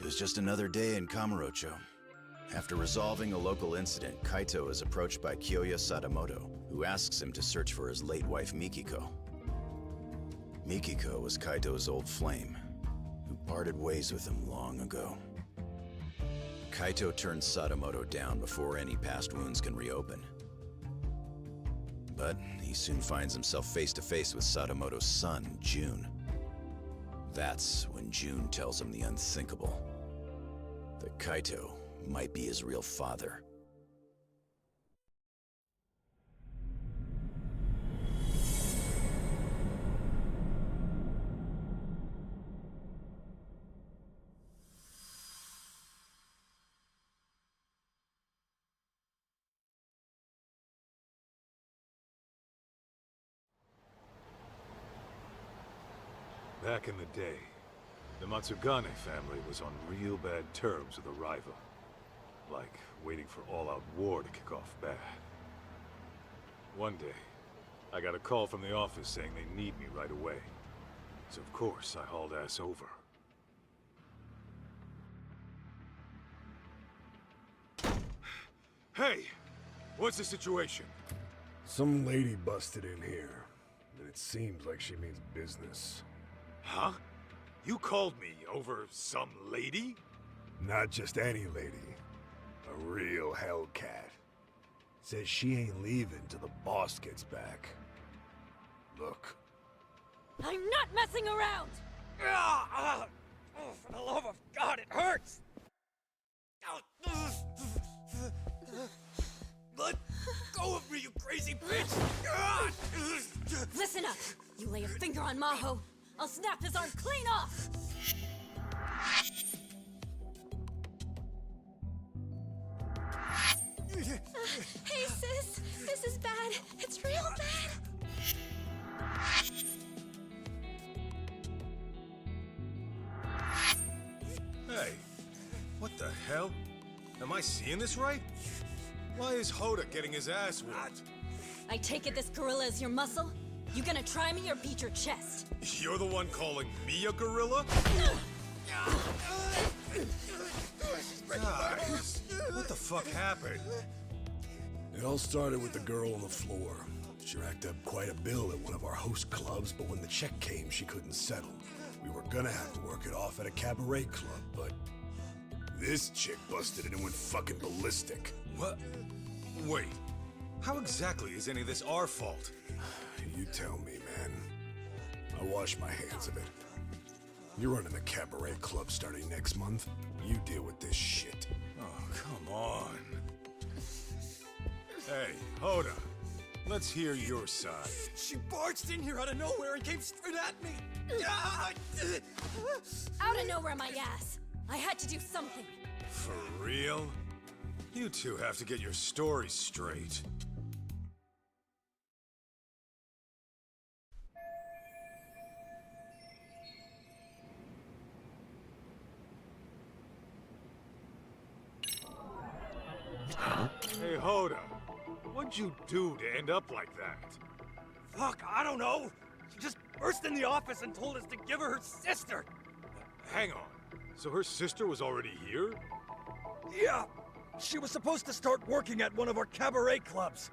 It was just another day in Kamurocho. After resolving a local incident, Kaito is approached by Kyoya Sadamoto, who asks him to search for his late wife Mikiko. Mikiko was Kaito's old flame, who parted ways with him long ago. Kaito turns Sadamoto down before any past wounds can reopen. But he soon finds himself face to face with Sadamoto's son, Jun. That's when Jun tells him the unthinkable. That Kaito might be his real father. Back in the day, the Matsugane family was on real bad terms with a rival. Like waiting for all-out war to kick off bad. One day, I got a call from the office saying they need me right away. So of course, I hauled ass over. Hey! What's the situation? Some lady busted in here, and it seems like she means business. Huh? You called me over some lady? Not just any lady. A real Hellcat. Says she ain't leaving till the boss gets back. Look. I'm not messing around! Oh, for the love of God, it hurts! Let go of me, you crazy bitch! Listen up! You lay a finger on Maho, I'll snap his arm clean off! This is bad. It's real bad. Hey, what the hell? Am I seeing this right? Why is Hoda getting his ass whooped? I take it this gorilla is your muscle? You gonna try me or beat your chest? You're the one calling me a gorilla? Guys, what the fuck happened? It all started with the girl on the floor. She racked up quite a bill at one of our host clubs, but when the check came, she couldn't settle. We were gonna have to work it off at a cabaret club, but this chick busted it and went fucking ballistic. What? Wait, how exactly is any of this our fault? You tell me, man. I wash my hands of it. You're running the cabaret club starting next month. You deal with this shit. Oh, come on. Hey, Hoda, let's hear your side. She barged in here out of nowhere and came straight at me. Out of nowhere, my ass. I had to do something. For real? You two have to get your stories straight. Hey, Hoda, what'd you do to end up like that? Fuck, I don't know. She just burst in the office and told us to give her sister. Hang on, so her sister was already here? Yeah, she was supposed to start working at one of our cabaret clubs.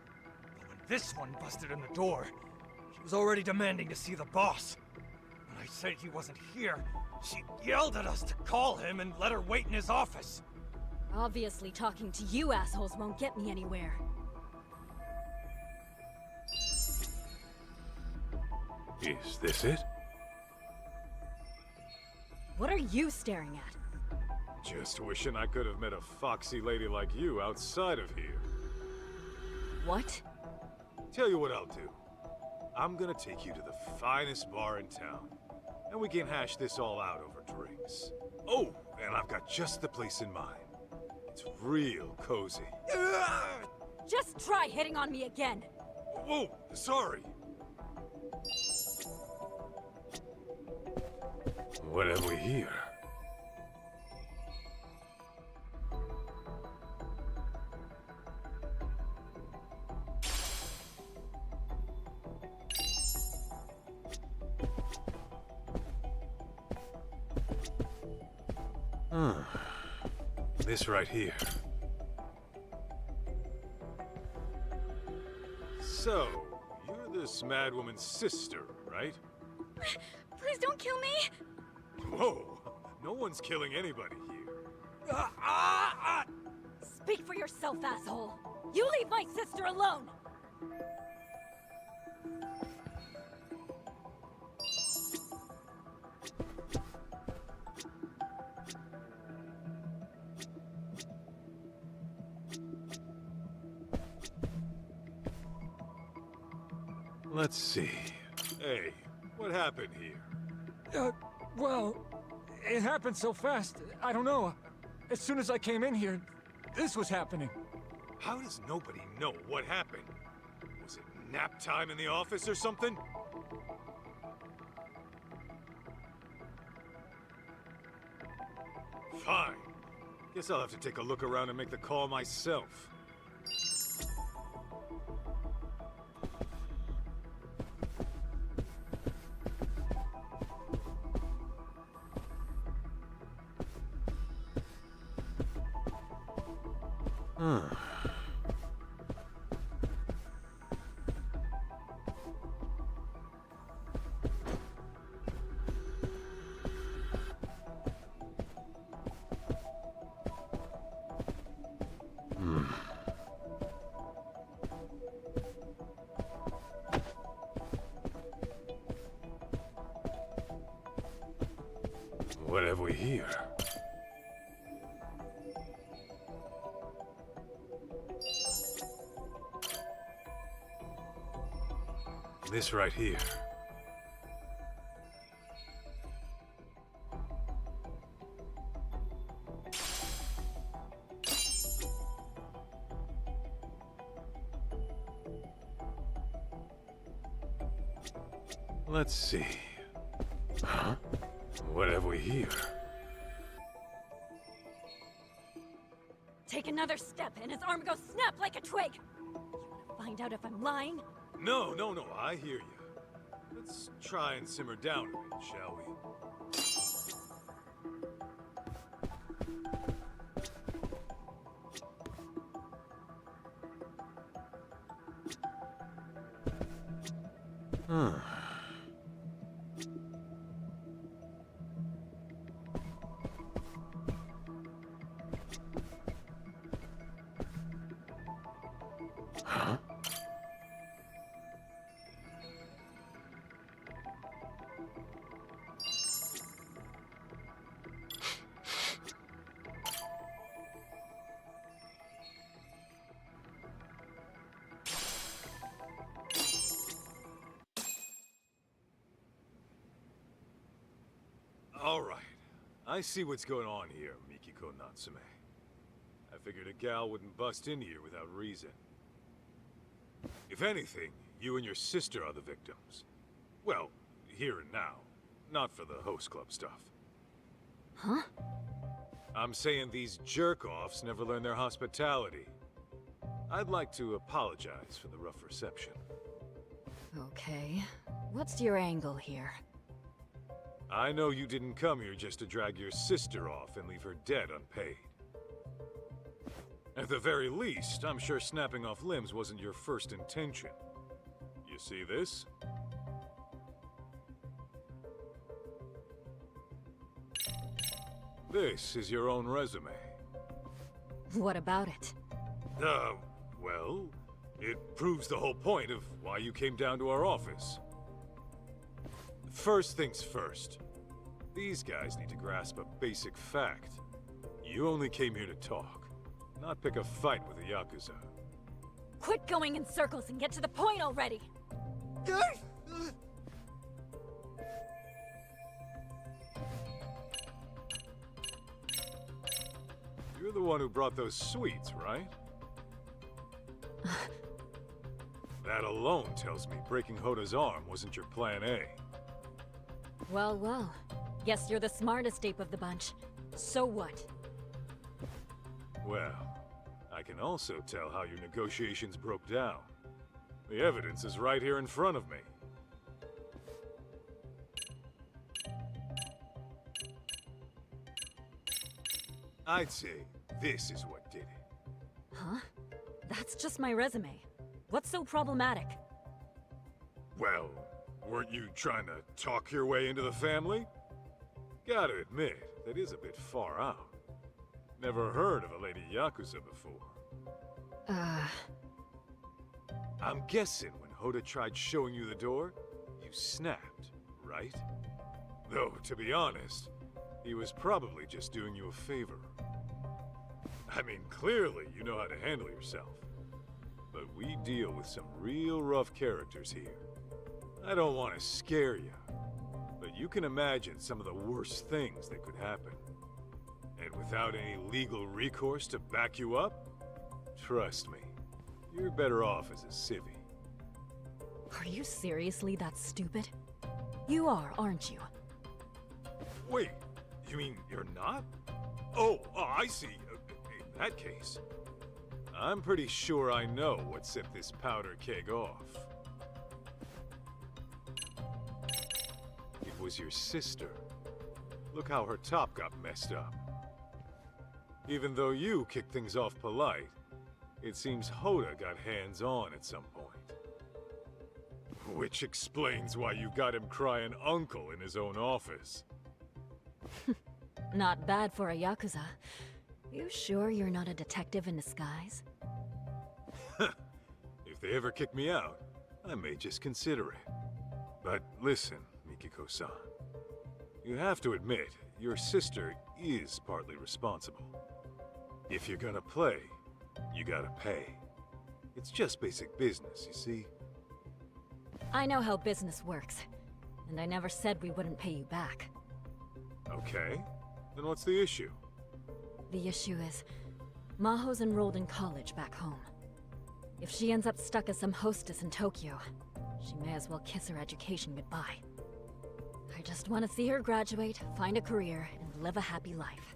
But when this one busted in the door, she was already demanding to see the boss. When I said he wasn't here, she yelled at us to call him and let her wait in his office. Obviously, talking to you assholes won't get me anywhere. Is this it? What are you staring at? Just wishing I could have met a foxy lady like you outside of here. What? Tell you what I'll do. I'm gonna take you to the finest bar in town, and we can hash this all out over drinks. Oh, and I've got just the place in mind. It's real cozy. Just try hitting on me again. Whoa, sorry. What have we here? This right here. So, you're this madwoman's sister, right? Please don't kill me. Whoa, no one's killing anybody here. Speak for yourself, asshole. You leave my sister alone. Let's see. Hey, what happened here? Well, it happened so fast. I don't know. As soon as I came in here, this was happening. How does nobody know what happened? Was it nap time in the office or something? Fine. Guess I'll have to take a look around and make the call myself. What have we here? This right here. Let's see. Huh? What have we here? Take another step and his arm goes snap like a twig. You wanna find out if I'm lying? No, I hear you. Let's try and simmer down a bit, shall we? Huh. Huh? All right. I see what's going on here, Mikiko Natsume. I figured a gal wouldn't bust in here without reason. If anything, you and your sister are the victims. Well, here and now. Not for the host club stuff. Huh? I'm saying these jerk-offs never learn their hospitality. I'd like to apologize for the rough reception. Okay. What's your angle here? I know you didn't come here just to drag your sister off and leave her dead unpaid. At the very least, I'm sure snapping off limbs wasn't your first intention. You see this? This is your own resume. What about it? Well, it proves the whole point of why you came down to our office. First things first. These guys need to grasp a basic fact. You only came here to talk, not pick a fight with the Yakuza. Quit going in circles and get to the point already! You're the one who brought those sweets, right? That alone tells me breaking Hoda's arm wasn't your plan A. Well, well. Guess you're the smartest ape of the bunch. So what? Well, I can also tell how your negotiations broke down. The evidence is right here in front of me. I'd say this is what did it. Huh? That's just my resume. What's so problematic? Well, weren't you trying to talk your way into the family? Gotta admit, that is a bit far out. Never heard of a lady Yakuza before. I'm guessing when Hoda tried showing you the door, you snapped, right? Though, to be honest, he was probably just doing you a favor. I mean, clearly you know how to handle yourself. But we deal with some real rough characters here. I don't want to scare you, but you can imagine some of the worst things that could happen. And without any legal recourse to back you up, trust me, you're better off as a civvy. Are you seriously that stupid? You are, aren't you? Wait, you mean you're not? Oh, I see. In that case, I'm pretty sure I know what set this powder keg off. It was your sister. Look how her top got messed up. Even though you kicked things off polite, it seems Hoda got hands-on at some point. Which explains why you got him crying uncle in his own office. Not bad for a Yakuza. You sure you're not a detective in disguise? If they ever kick me out, I may just consider it. But listen, Mikiko-san. You have to admit, your sister is partly responsible. If you're gonna play, you gotta pay. It's just basic business, you see? I know how business works, and I never said we wouldn't pay you back. Okay, then what's the issue? The issue is, Maho's enrolled in college back home. If she ends up stuck as some hostess in Tokyo, she may as well kiss her education goodbye. I just want to see her graduate, find a career, and live a happy life.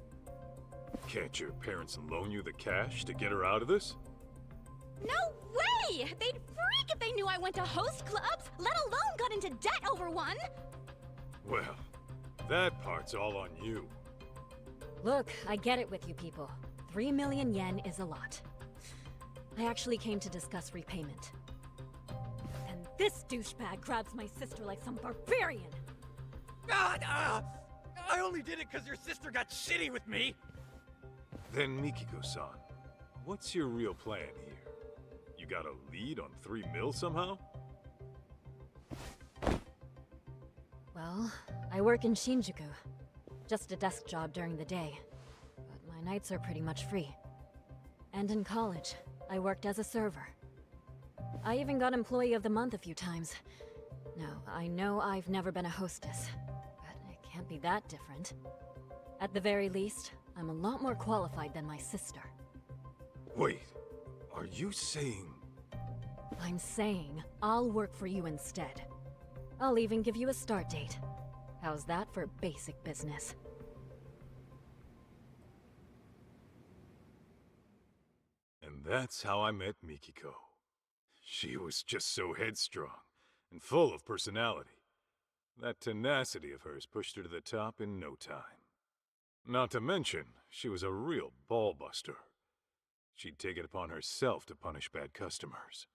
Can't your parents loan you the cash to get her out of this? No way! They'd freak if they knew I went to host clubs, let alone got into debt over one! Well, that part's all on you. Look, I get it with you people. 3 million yen is a lot. I actually came to discuss repayment. And this douchebag grabs my sister like some barbarian! God, I only did it because your sister got shitty with me! Then Mikiko-san, what's your real plan here? You got a lead on 3 mil somehow? Well, I work in Shinjuku. Just a desk job during the day. But my nights are pretty much free. And in college, I worked as a server. I even got Employee of the Month a few times. Now, I know I've never been a hostess, but it can't be that different. At the very least, I'm a lot more qualified than my sister. Wait, are you saying... I'm saying I'll work for you instead. I'll even give you a start date. How's that for basic business? And that's how I met Mikiko. She was just so headstrong and full of personality. That tenacity of hers pushed her to the top in no time. Not to mention, she was a real ball-buster. She'd take it upon herself to punish bad customers.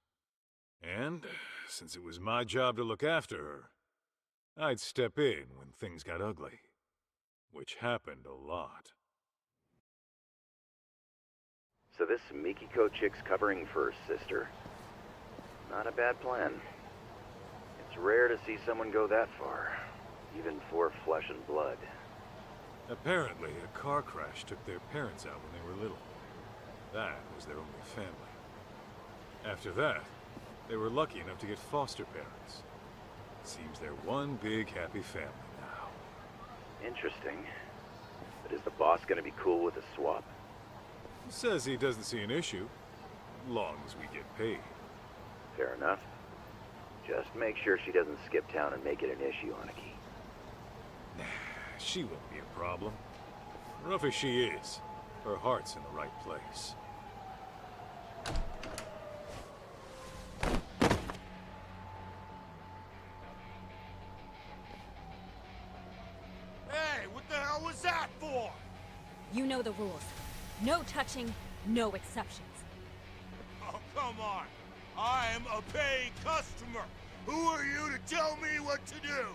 And, since it was my job to look after her, I'd step in when things got ugly. Which happened a lot. So this Mikiko chick's covering for her sister. Not a bad plan. It's rare to see someone go that far, even for flesh and blood. Apparently, a car crash took their parents out when they were little. That was their only family. After that, they were lucky enough to get foster parents. Seems they're one big happy family now. Interesting. But is the boss gonna be cool with a swap? He says he doesn't see an issue, long as we get paid. Fair enough. Just make sure she doesn't skip town and make it an issue, Aniki. Nah, she won't be a problem. Rough as she is, her heart's in the right place. Hey, what the hell was that for? You know the rules. No touching, no exceptions. Oh, come on. I'm a paying customer. Who are you to tell me what to do?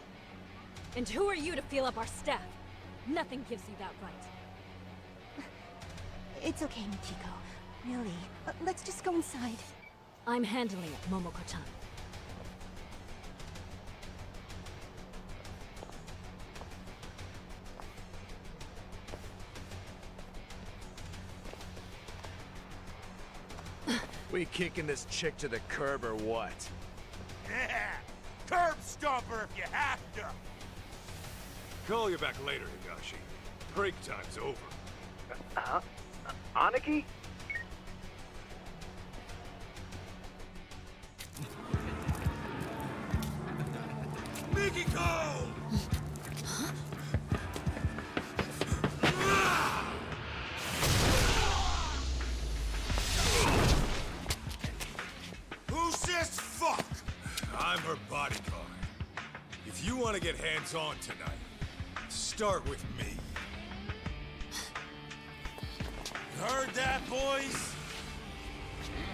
And who are you to feel up our staff? Nothing gives you that right. It's okay, Mikiko. Really. Let's just go inside. I'm handling it, Momoko-chan. We kicking this chick to the curb or what? Yeah! Curb stomper if you have to! Call you back later, Higashi. Break time's over. Aniki? Mikiko! Who's this fuck? I'm her bodyguard. If you want to get hands-on tonight, start with me. You heard that, boys?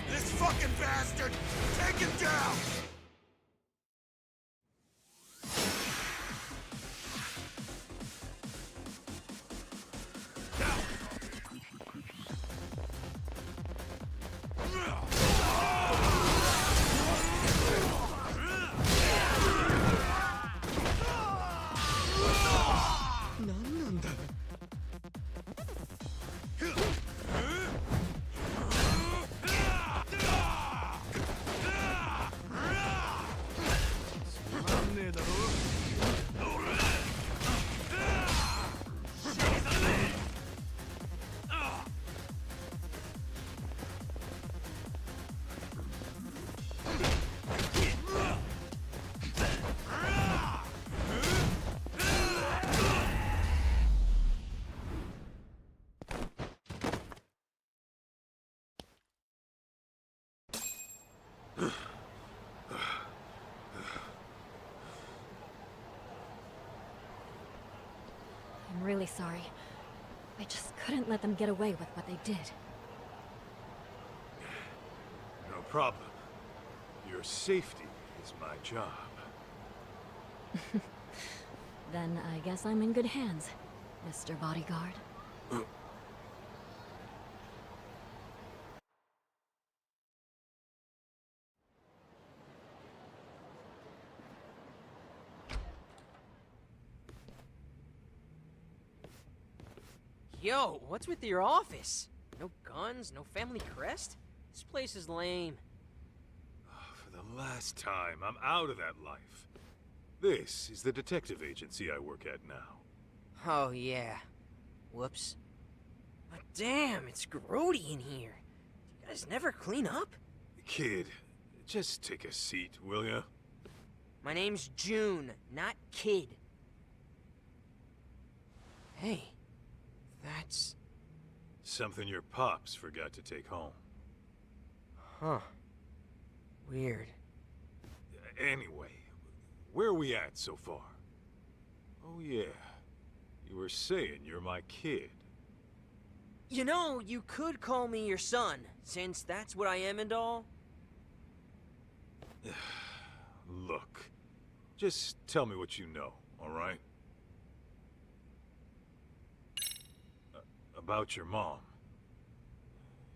This fucking bastard! Take him down! really sorry. I just couldn't let them get away with what they did. No problem. Your safety is my job. Then I guess I'm in good hands, Mr. Bodyguard. Yo, what's with your office? No guns, no family crest? This place is lame. For the last time, I'm out of that life. This is the detective agency I work at now. Oh, yeah. Whoops. But damn, it's grody in here. You guys never clean up? Kid, just take a seat, will ya? My name's June, not Kid. Hey, that's... Something your pops forgot to take home. Huh. Weird. Anyway, where are we at so far? Oh yeah, you were saying you're my kid. You know, you could call me your son, since that's what I am and all. Look, just tell me what you know, all right? About your mom.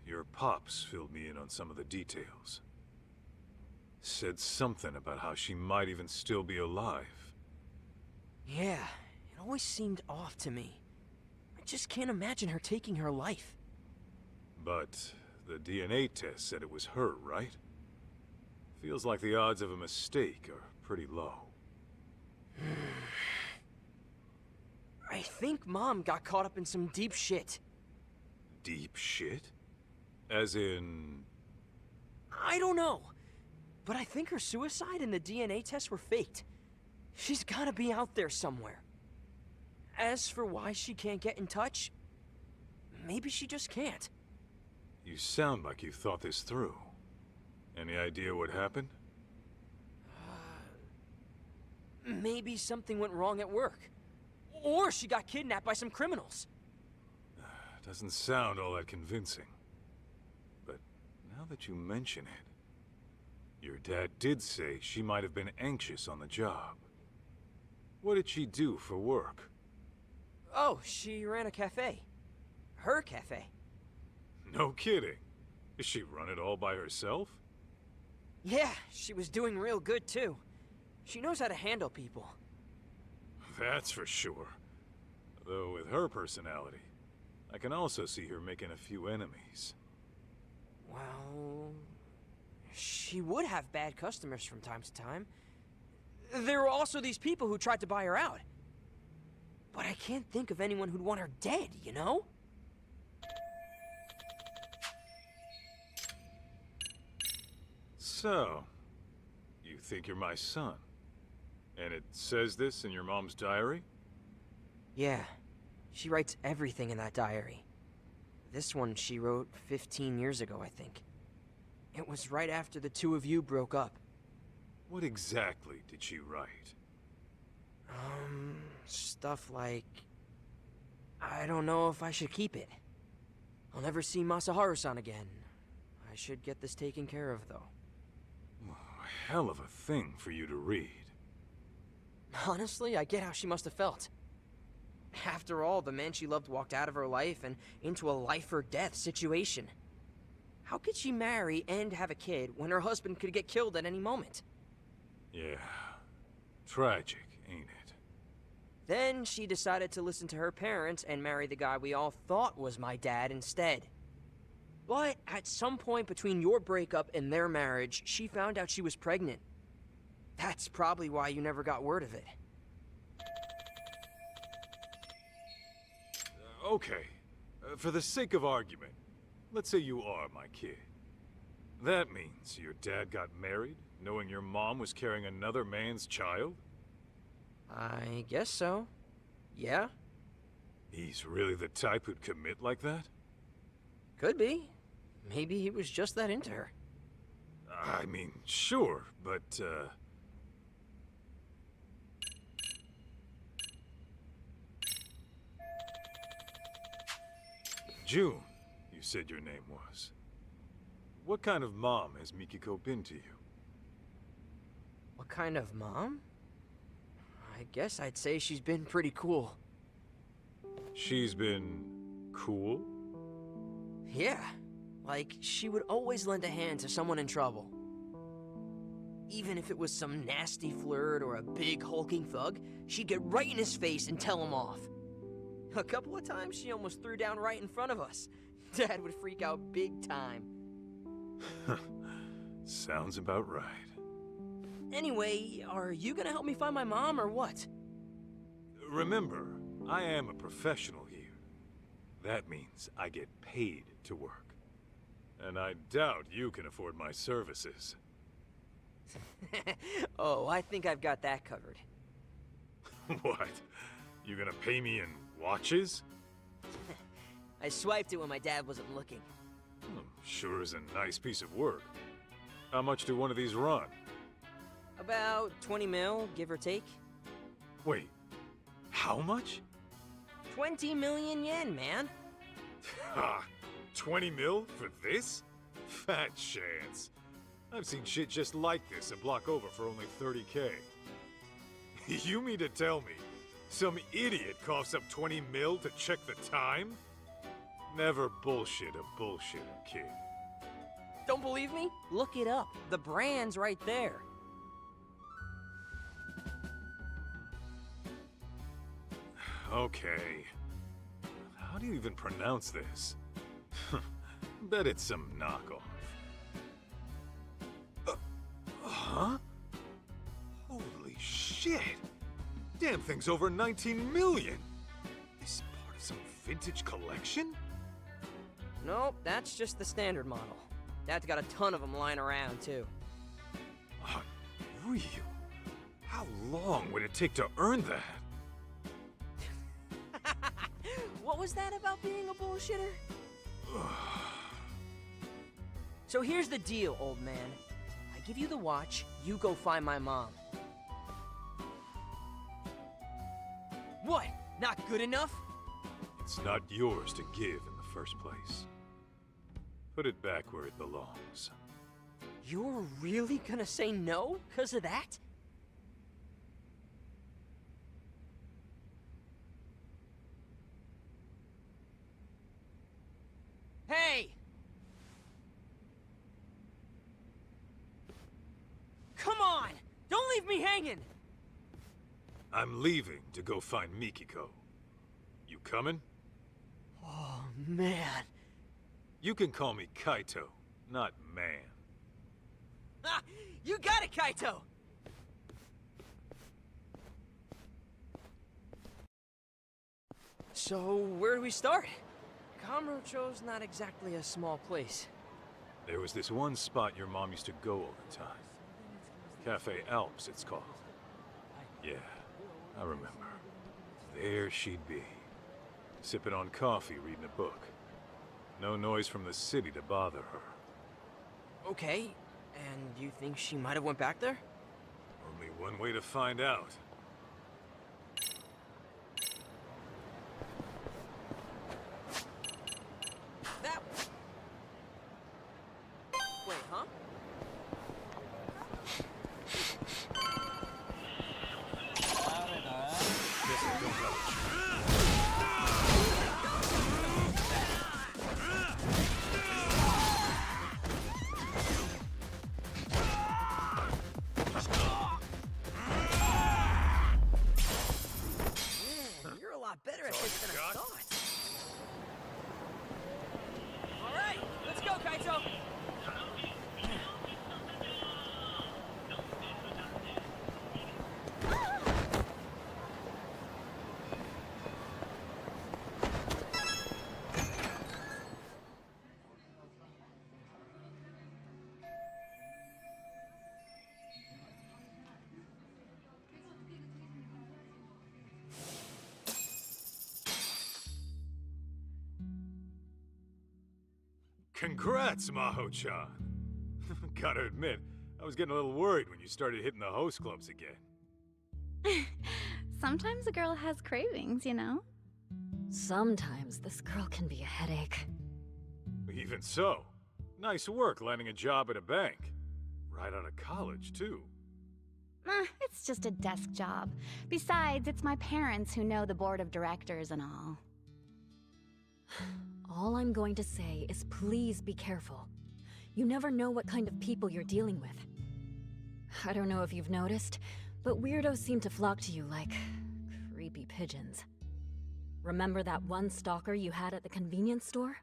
Your pops filled me in on some of the details. Said something about how she might even still be alive. Yeah, it always seemed off to me. I just can't imagine her taking her life. But the DNA test said it was her, right? Feels like the odds of a mistake are pretty low. I think Mom got caught up in some deep shit. Deep shit? As in... I don't know. But I think her suicide and the DNA tests were faked. She's gotta be out there somewhere. As for why she can't get in touch, maybe she just can't. You sound like you thought this through. Any idea what happened? Maybe something went wrong at work. Or she got kidnapped by some criminals. Doesn't sound all that convincing. But now that you mention it, your dad did say she might have been anxious on the job. What did she do for work? Oh, she ran a cafe. Her cafe. No kidding. Does she run it all by herself? Yeah, she was doing real good too. She knows how to handle people. That's for sure. Though with her personality, I can also see her making a few enemies. Well... she would have bad customers from time to time. There were also these people who tried to buy her out. But I can't think of anyone who'd want her dead, you know? So, you think you're my son? And it says this in your mom's diary? Yeah. She writes everything in that diary. This one she wrote 15 years ago, I think. It was right after the two of you broke up. What exactly did she write? Stuff like... I don't know if I should keep it. I'll never see Masaharu-san again. I should get this taken care of, though. A hell of a thing for you to read. Honestly, I get how she must have felt. After all, the man she loved walked out of her life and into a life-or-death situation. How could she marry and have a kid when her husband could get killed at any moment? Yeah. Tragic, ain't it? Then she decided to listen to her parents and marry the guy we all thought was my dad instead. But at some point between your breakup and their marriage, she found out she was pregnant. That's probably why you never got word of it. Okay. For the sake of argument, let's say you are my kid. That means your dad got married, knowing your mom was carrying another man's child? I guess so. Yeah? He's really the type who'd commit like that? Could be. Maybe he was just that into her. I mean, sure, but, June, you said your name was. What kind of mom has Mikiko been to you? What kind of mom? I guess I'd say she's been pretty cool. She's been cool? Yeah. Like, she would always lend a hand to someone in trouble. Even if it was some nasty flirt or a big hulking thug, she'd get right in his face and tell him off. A couple of times she almost threw down right in front of us. Dad would freak out big time. Sounds about right. Anyway, are you gonna help me find my mom or what? Remember, I am a professional here. That means I get paid to work. And I doubt you can afford my services. Oh, I think I've got that covered. What? You gonna pay me in watches? I swiped it when my dad wasn't looking. Sure is a nice piece of work. How much do one of these run? About 20 mil, give or take. Wait, how much? 20 million yen, man. Ha! 20 mil for this? Fat chance. I've seen shit just like this a block over for only 30K. You mean to tell me some idiot coughs up 20 mil to check the time? Never bullshit a bullshitter, kid. Don't believe me? Look it up. The brand's right there. Okay. How do you even pronounce this? Bet it's some knockoff. Huh? Holy shit! Damn thing's over 19 million! Is part of some vintage collection? Nope, that's just the standard model. Dad's got a ton of them lying around, too. Unreal. How long would it take to earn that? What was that about being a bullshitter? So here's the deal, old man. I give you the watch, you go find my mom. What? Not good enough? It's not yours to give in the first place. Put it back where it belongs. You're really gonna say no because of that? Hey! Come on! Don't leave me hanging! I'm leaving to go find Mikiko. You coming? Oh, man. You can call me Kaito, not man. Ah, you got it, Kaito! So, where do we start? Kamurocho's not exactly a small place. There was this one spot your mom used to go all the time. Cafe Alps, it's called. Yeah, I remember. There she'd be. Sipping on coffee, reading a book. No noise from the city to bother her. Okay, and you think she might have went back there? Only one way to find out. That... Wait, huh? You're a lot better at this than I thought. All right, let's go, Kaito. Congrats, Maho-chan. Gotta admit, I was getting a little worried when you started hitting the host clubs again. Sometimes a girl has cravings, you know? Sometimes this girl can be a headache. Even so, nice work landing a job at a bank. Right out of college, too. It's just a desk job. Besides, it's my parents who know the board of directors and all. All I'm going to say is please be careful. You never know what kind of people you're dealing with. I don't know if you've noticed, but weirdos seem to flock to you like creepy pigeons. Remember that one stalker you had at the convenience store?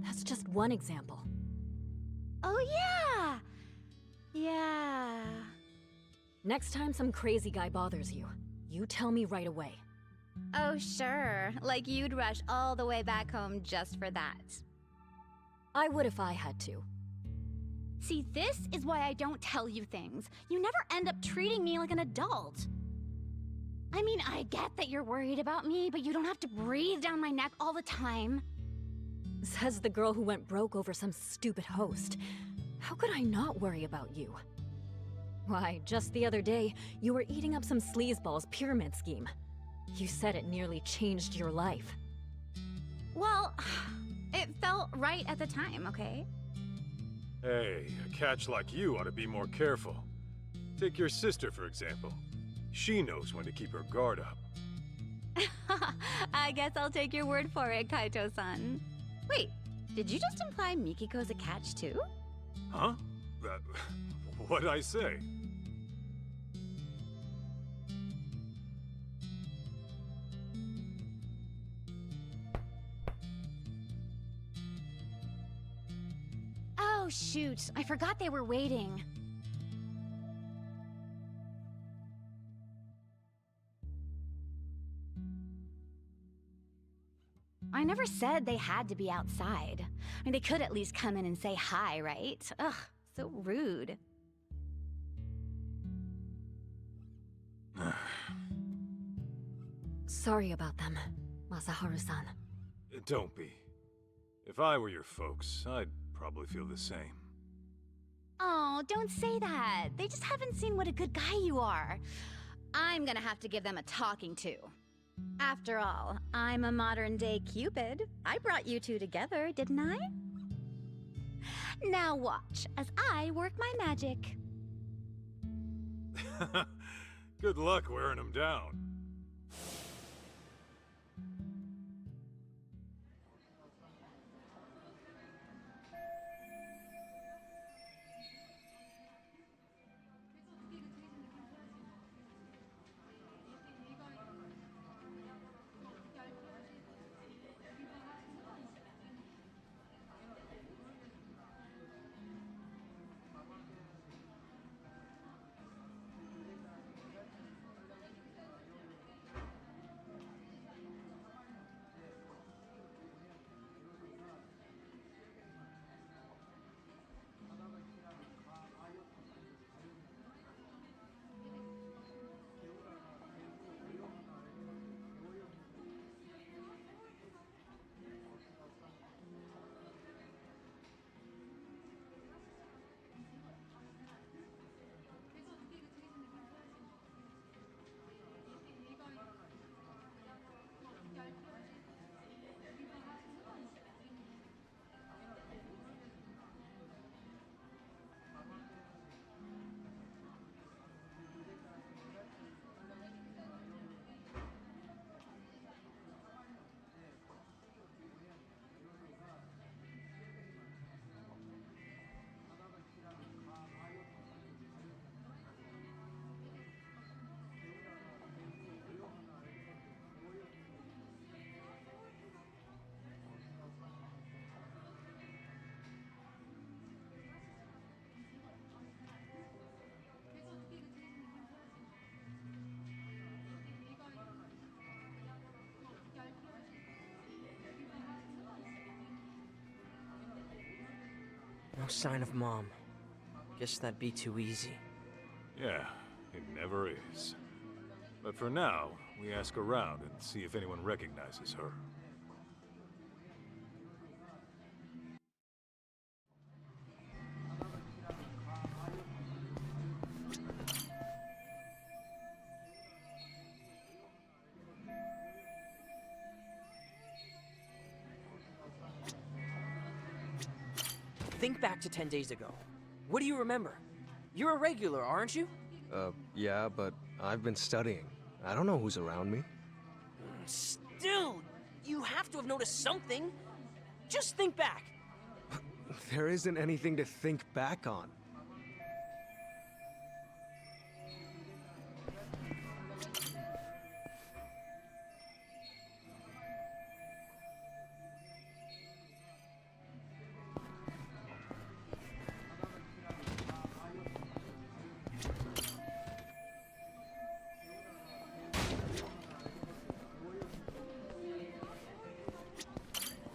That's just one example. Oh yeah! Yeah. Next time some crazy guy bothers you, you tell me right away. Oh sure, like you'd rush all the way back home just for that. I would if I had to. See, this is why I don't tell you things. You never end up treating me like an adult. I mean, I get that you're worried about me, but you don't have to breathe down my neck all the time. Says the girl who went broke over some stupid host. How could I not worry about you? Why, just the other day, you were eating up some sleazeball's pyramid scheme. You said it nearly changed your life. Well, it felt right at the time, okay? Hey, a catch like you ought to be more careful. Take your sister, for example. She knows when to keep her guard up. I guess I'll take your word for it, Kaito-san. Wait, did you just imply Mikiko's a catch too? Huh? What'd I say? Oh shoot, I forgot they were waiting. I never said they had to be outside. I mean, they could at least come in and say hi, right? Ugh, so rude. Sorry about them, Masaharu-san. Don't be. If I were your folks, I'd probably feel the same. Oh, don't say that. They just haven't seen what a good guy you are. I'm gonna have to give them a talking to. After all, I'm a modern-day Cupid. I brought you two together, didn't I? Now watch, as I work my magic. Good luck wearing them down. No sign of Mom. Guess that'd be too easy. Yeah, it never is. But for now, we ask around and see if anyone recognizes her. think back to 10 days ago. What do you remember? You're a regular, aren't you? Yeah, but I've been studying. I don't know who's around me. Still, you have to have noticed something. Just think back. There isn't anything to think back on.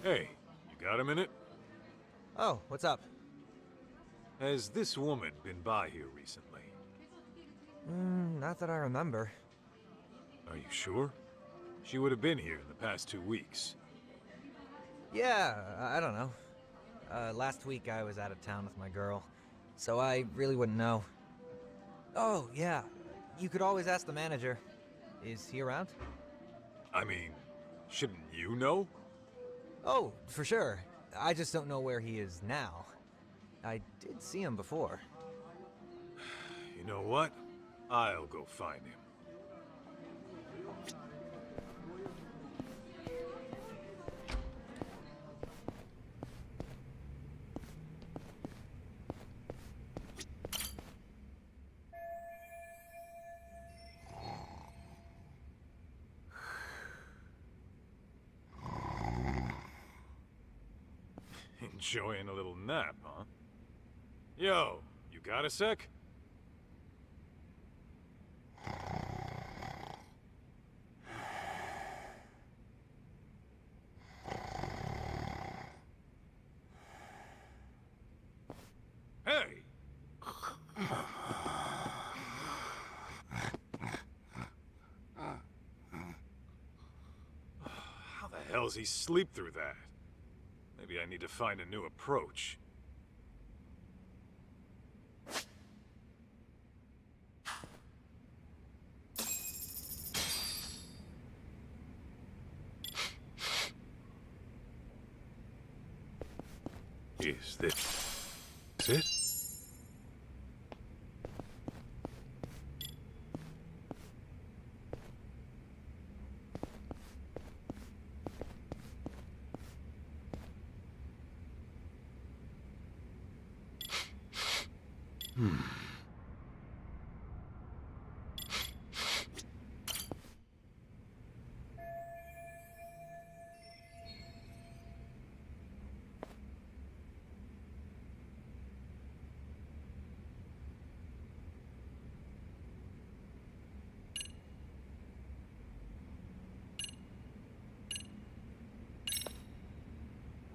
Hey, you got a minute? Oh, what's up? Has this woman been by here recently? Not that I remember. Are you sure? She would have been here in the past 2 weeks. Yeah, I don't know. Last week I was out of town with my girl, so I really wouldn't know. Oh, yeah. You could always ask the manager. Is he around? I mean, shouldn't you know? Oh, for sure. I just don't know where he is now. I did see him before. You know what? I'll go find him. Enjoying a little nap, huh? Yo, you got a sec? Hey! How the hell's he sleep through that? Maybe I need to find a new approach. Is this it?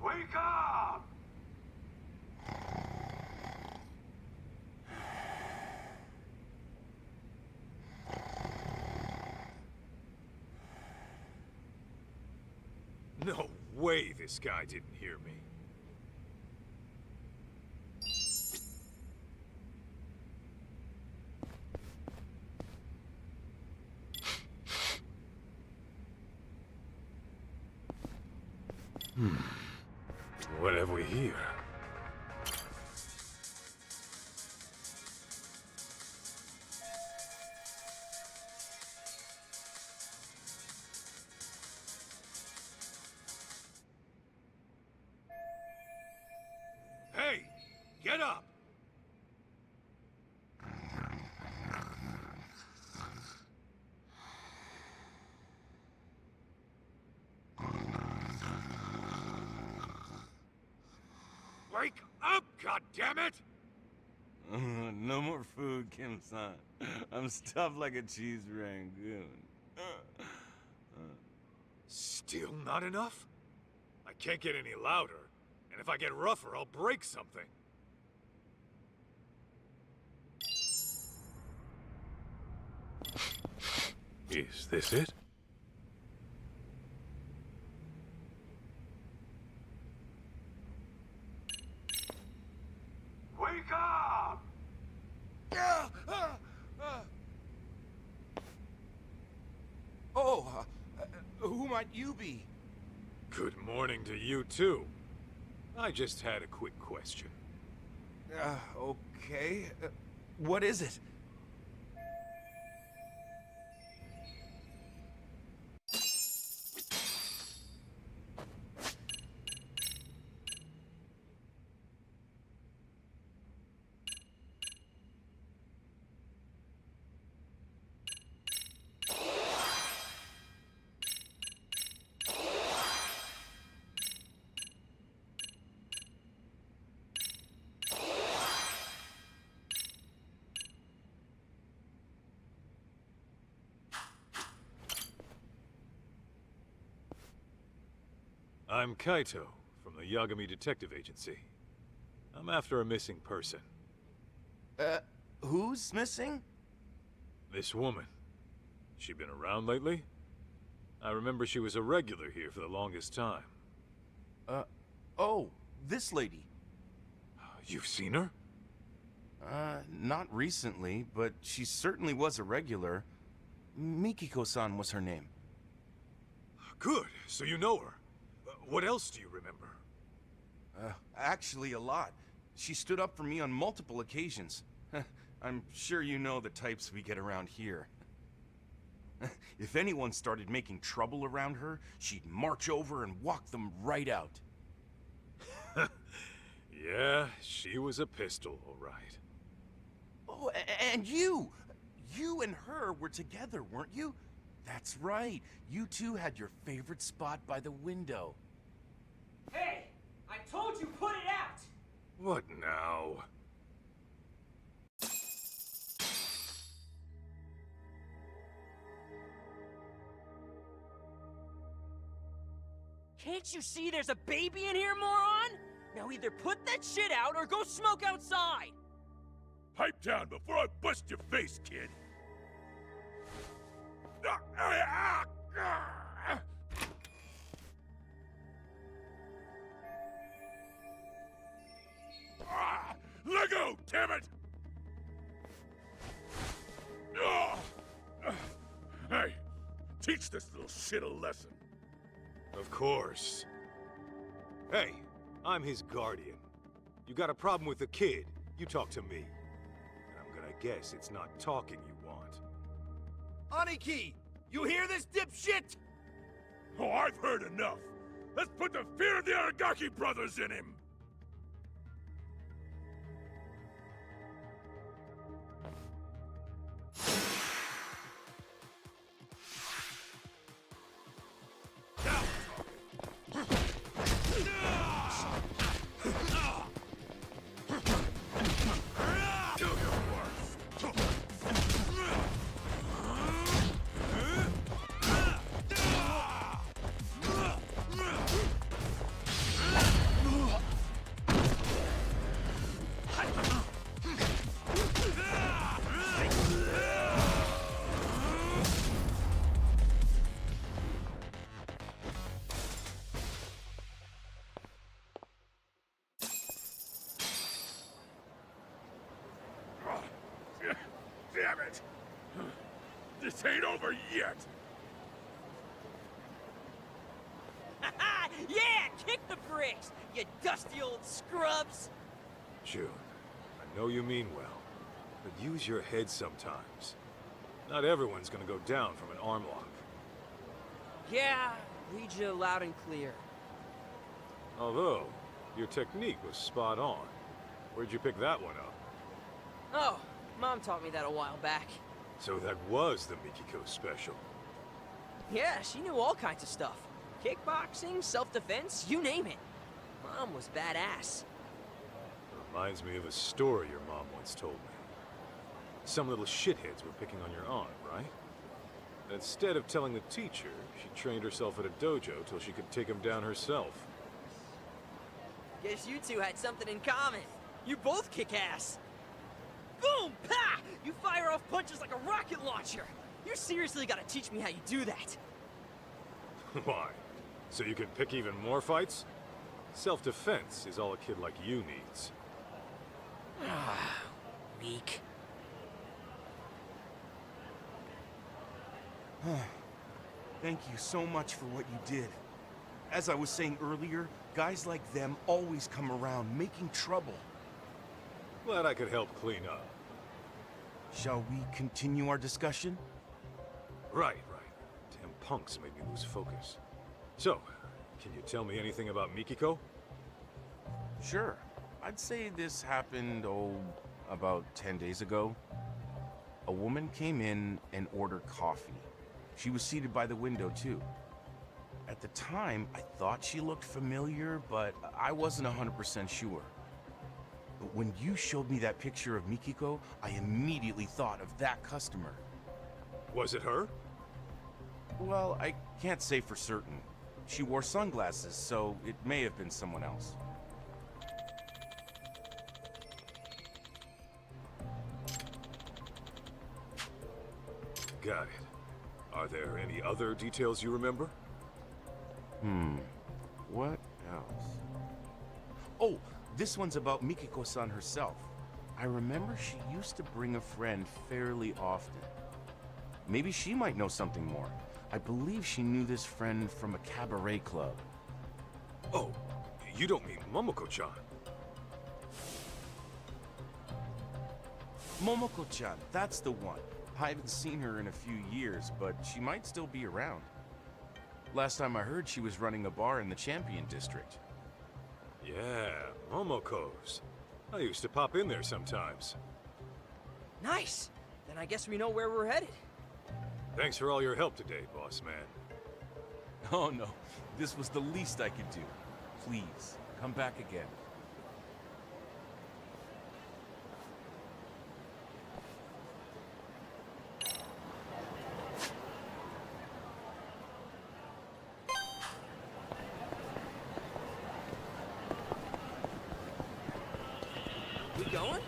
Wake up! No way this guy didn't hear me. What have we here? Hey, get up! Wake up, goddammit! No more food, Kim-san. I'm stuffed like a cheese rangoon. Still not enough? I can't get any louder, and if I get rougher, I'll break something. Is this it? Wake up! Oh, who might you be? Good morning to you, too. I just had a quick question. Okay. What is it? I'm Kaito, from the Yagami Detective Agency. I'm after a missing person. Who's missing? This woman. She been around lately? I remember she was a regular here for the longest time. Oh, this lady. You've seen her? Not recently, but she certainly was a regular. Mikiko-san was her name. Good, so you know her. What else do you remember? Actually a lot. She stood up for me on multiple occasions. I'm sure you know the types we get around here. If anyone started making trouble around her, she'd march over and walk them right out. Yeah, she was a pistol, all right. Oh, and you! You and her were together, weren't you? That's right. You two had your favorite spot by the window. Hey! I told you put it out! What now? Can't you see there's a baby in here, moron? Now either put that shit out or go smoke outside! Pipe down before I bust your face, kid! Let go, damn it! Hey, teach this little shit a lesson. Of course. Hey, I'm his guardian. You got a problem with the kid, you talk to me. And I'm gonna guess it's not talking you want. Aniki! You hear this, dipshit? Oh, I've heard enough. Let's put the fear of the Aragaki brothers in him. Damn it! This ain't over yet! Yeah! Kick the bricks, you dusty old scrubs! June, I know you mean well, but use your head sometimes. Not everyone's gonna go down from an arm lock. Yeah, read you loud and clear. Although, your technique was spot on. Where'd you pick that one up? Oh, Mom taught me that a while back. So that was the Mikiko special. Yeah, she knew all kinds of stuff. Kickboxing, self-defense, you name it. Mom was badass. Reminds me of a story your mom once told me. Some little shitheads were picking on your aunt, right? And instead of telling the teacher, she trained herself at a dojo till she could take him down herself. Guess you two had something in common. You both kick ass. Boom! Pa! You fire off punches like a rocket launcher. You seriously gotta teach me how you do that. Why? So you can pick even more fights? Self-defense is all a kid like you needs. Weak. Thank you so much for what you did. As I was saying earlier, guys like them always come around making trouble. Glad I could help clean up. Shall we continue our discussion? Right. Damn punks made me lose focus. So, can you tell me anything about Mikiko? Sure. I'd say this happened, about 10 days ago. A woman came in and ordered coffee. She was seated by the window, too. At the time, I thought she looked familiar, but I wasn't 100% sure. But when you showed me that picture of Mikiko, I immediately thought of that customer. Was it her? Well, I can't say for certain. She wore sunglasses, so it may have been someone else. Got it. Are there any other details you remember? What else? Oh, this one's about Mikiko-san herself. I remember she used to bring a friend fairly often. Maybe she might know something more. I believe she knew this friend from a cabaret club. Oh, you don't mean Momoko-chan? Momoko-chan, that's the one. I haven't seen her in a few years, but she might still be around. Last time I heard, she was running a bar in the Champion District. Yeah, Momoko's. I used to pop in there sometimes. Nice! Then I guess we know where we're headed. Thanks for all your help today, boss man. Oh no, this was the least I could do. Please, come back again. We going?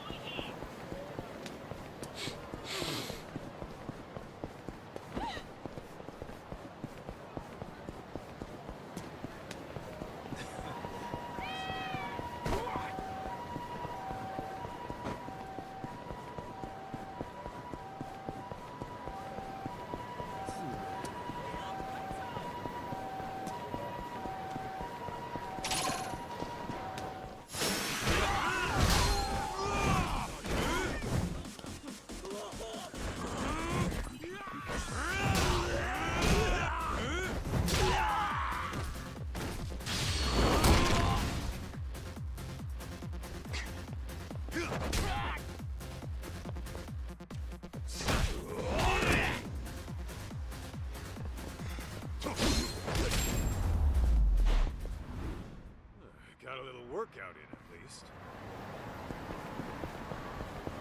Got a little workout in, at least.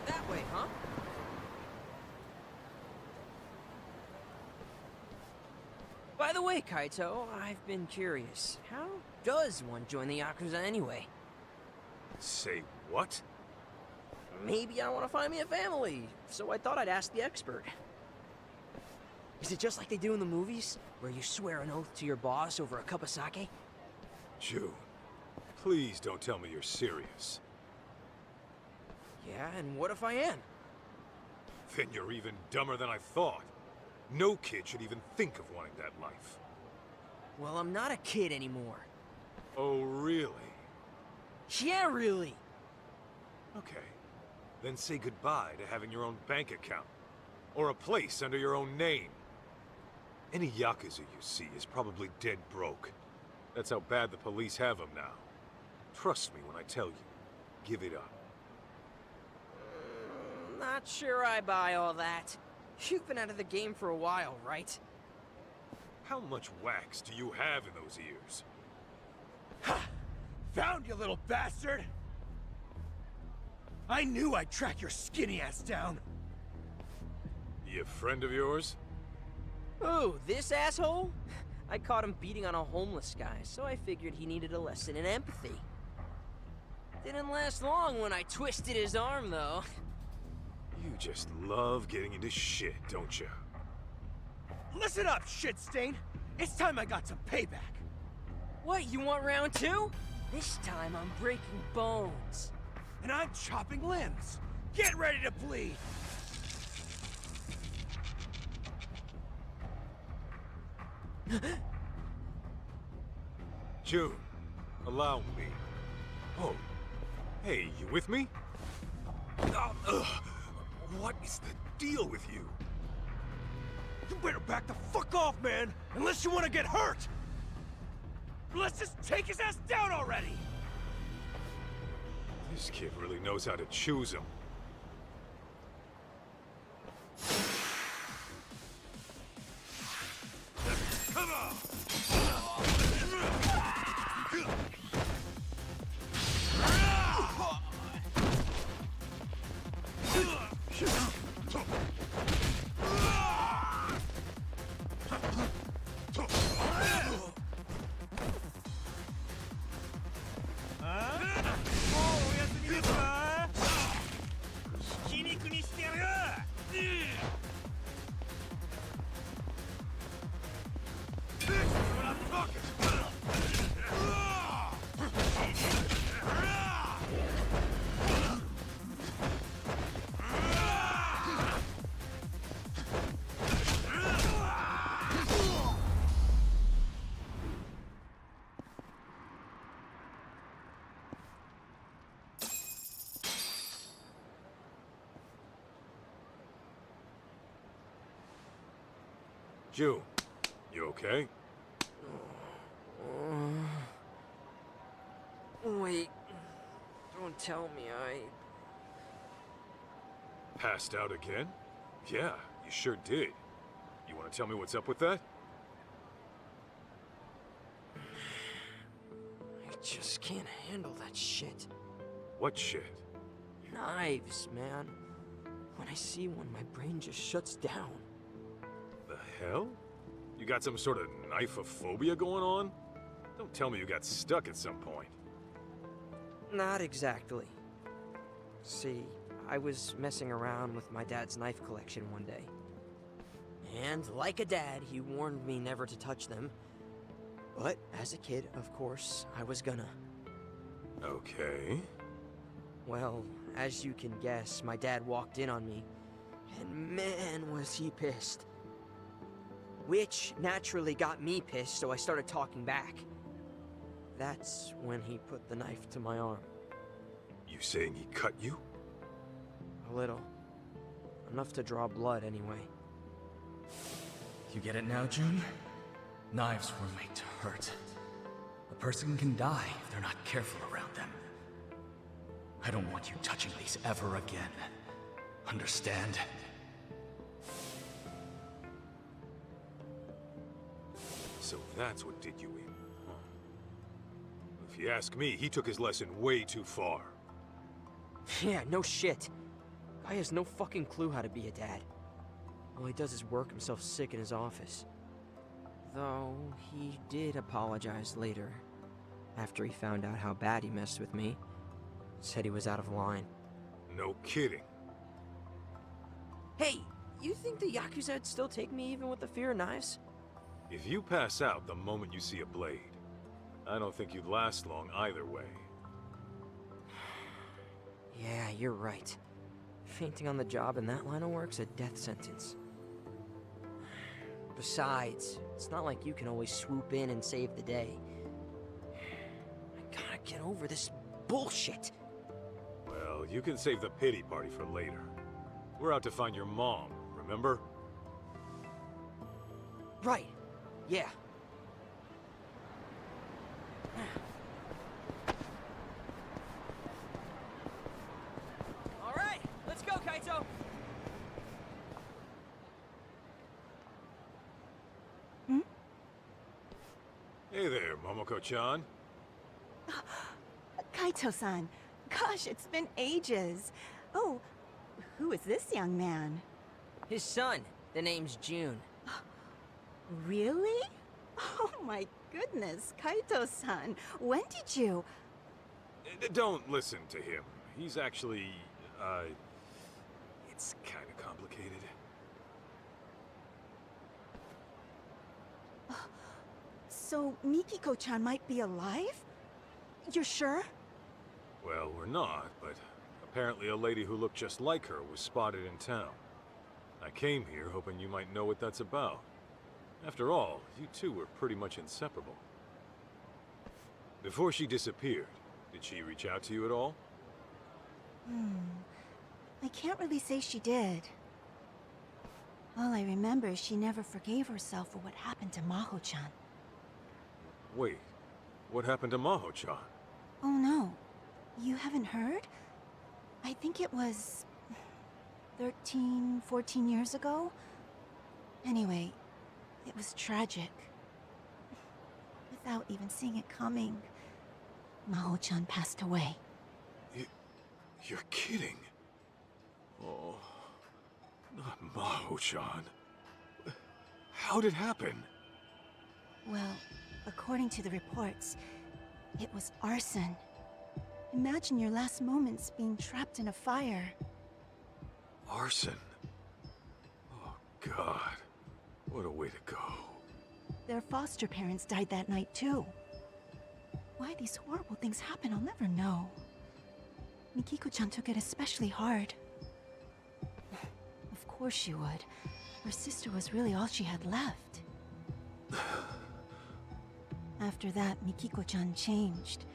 That way, huh? By the way, Kaito, I've been curious. How does one join the Yakuza anyway? Say what? Maybe I want to find me a family, so I thought I'd ask the expert. Is it just like they do in the movies, where you swear an oath to your boss over a cup of sake? June, please don't tell me you're serious. Yeah, and what if I am? Then you're even dumber than I thought. No kid should even think of wanting that life. Well, I'm not a kid anymore. Oh, really? Yeah, really. Okay. Then say goodbye to having your own bank account. Or a place under your own name. Any Yakuza you see is probably dead broke. That's how bad the police have them now. Trust me when I tell you. Give it up. Not sure I buy all that. You've been out of the game for a while, right? How much wax do you have in those ears? Ha! Found you, little bastard! I knew I'd track your skinny ass down. He a friend of yours? Ooh, this asshole? I caught him beating on a homeless guy, so I figured he needed a lesson in empathy. Didn't last long when I twisted his arm, though. You just love getting into shit, don't you? Listen up, shit stain. It's time I got some payback. What, you want round two? This time I'm breaking bones. And I'm chopping limbs. Get ready to bleed. June, allow me. Oh, hey, you with me? What is the deal with you? You better back the fuck off, man! Unless you want to get hurt! Let's just take his ass down already! This kid really knows how to choose him. Come on! June, you okay? Wait. Don't tell me Passed out again? Yeah, you sure did. You want to tell me what's up with that? I just can't handle that shit. What shit? Knives, man. When I see one, my brain just shuts down. The hell? You got some sort of knife-phobia going on? Don't tell me you got stuck at some point. Not exactly. See, I was messing around with my dad's knife collection one day. And like a dad, he warned me never to touch them. But as a kid, of course, I was gonna. Okay. Well, as you can guess, my dad walked in on me, and man was he pissed. Which naturally got me pissed, so I started talking back. That's when he put the knife to my arm. You saying he cut you? A little. Enough to draw blood, anyway. You get it now, June? Knives were made to hurt. A person can die if they're not careful around them. I don't want you touching these ever again. Understand? So that's what did you in, huh? If you ask me, he took his lesson way too far. Yeah, no shit. Guy has no fucking clue how to be a dad. All he does is work himself sick in his office. Though, he did apologize later. After he found out how bad he messed with me. Said he was out of line. No kidding. Hey, you think the Yakuza'd still take me even with the fear of knives? If you pass out the moment you see a blade, I don't think you'd last long either way. Yeah, you're right. Fainting on the job in that line of work's a death sentence. Besides, it's not like you can always swoop in and save the day. I gotta get over this bullshit. Well, you can save the pity party for later. We're out to find your mom, remember? Right. Yeah. All right, let's go, Kaito. Hey there, Momoko-chan. Kaito-san. Gosh, it's been ages. Oh, who is this young man? His son. The name's June. Really? Oh my goodness, Kaito-san. When did you... Don't listen to him. He's actually, it's kind of complicated. So, Mikiko-chan might be alive? You're sure? Well, we're not, but apparently a lady who looked just like her was spotted in town. I came here hoping you might know what that's about. After all, you two were pretty much inseparable. Before she disappeared, did she reach out to you at all? I can't really say she did. All I remember is she never forgave herself for what happened to Maho-chan. Wait, what happened to Maho-chan? Oh no, you haven't heard? I think it was 13, 14 years ago? Anyway, it was tragic. Without even seeing it coming, Maho-chan passed away. You're kidding. Oh, not Maho-chan. How'd it happen? Well, according to the reports, it was arson. Imagine your last moments being trapped in a fire. Arson? Oh, God. What a way to go. Their foster parents died that night, too. Why these horrible things happen, I'll never know. Mikiko-chan took it especially hard. Of course she would. Her sister was really all she had left. After that, Mikiko-chan changed.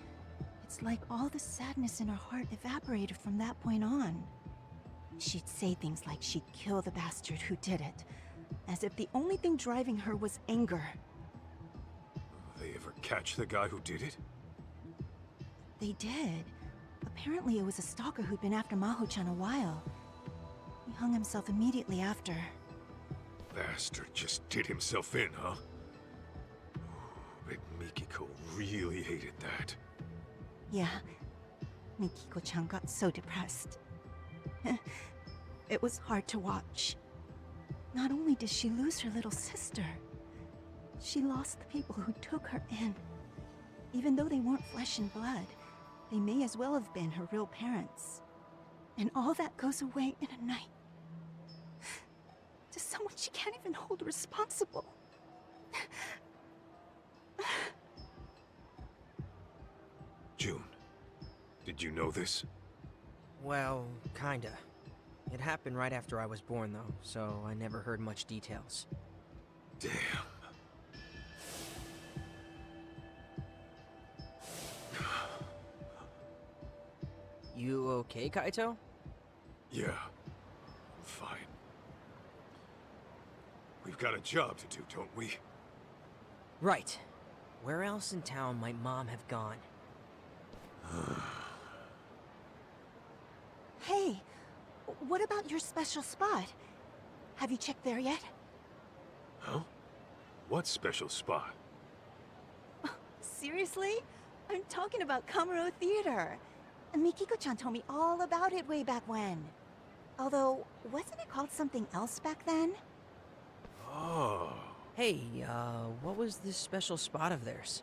It's like all the sadness in her heart evaporated from that point on. She'd say things like she'd kill the bastard who did it, as if the only thing driving her was anger. They ever catch the guy who did it? They did. Apparently it was a stalker who'd been after Maho-chan a while. He hung himself immediately after. Bastard just did himself in, huh? Bet Mikiko really hated that. Yeah. Mikiko-chan got so depressed. It was hard to watch. Not only did she lose her little sister, she lost the people who took her in. Even though they weren't flesh and blood, they may as well have been her real parents. And all that goes away in a night. To someone she can't even hold responsible. June, did you know this? Well, kinda. It happened right after I was born, though, so I never heard much details. Damn. You okay, Kaito? Yeah, fine. We've got a job to do, don't we? Right. Where else in town might Mom have gone? Hey, what about your special spot? Have you checked there yet? Huh? What special spot? Seriously? I'm talking about Kamuro Theater. Mikiko-chan told me all about it way back when. Although, wasn't it called something else back then? Oh. Hey, what was this special spot of theirs?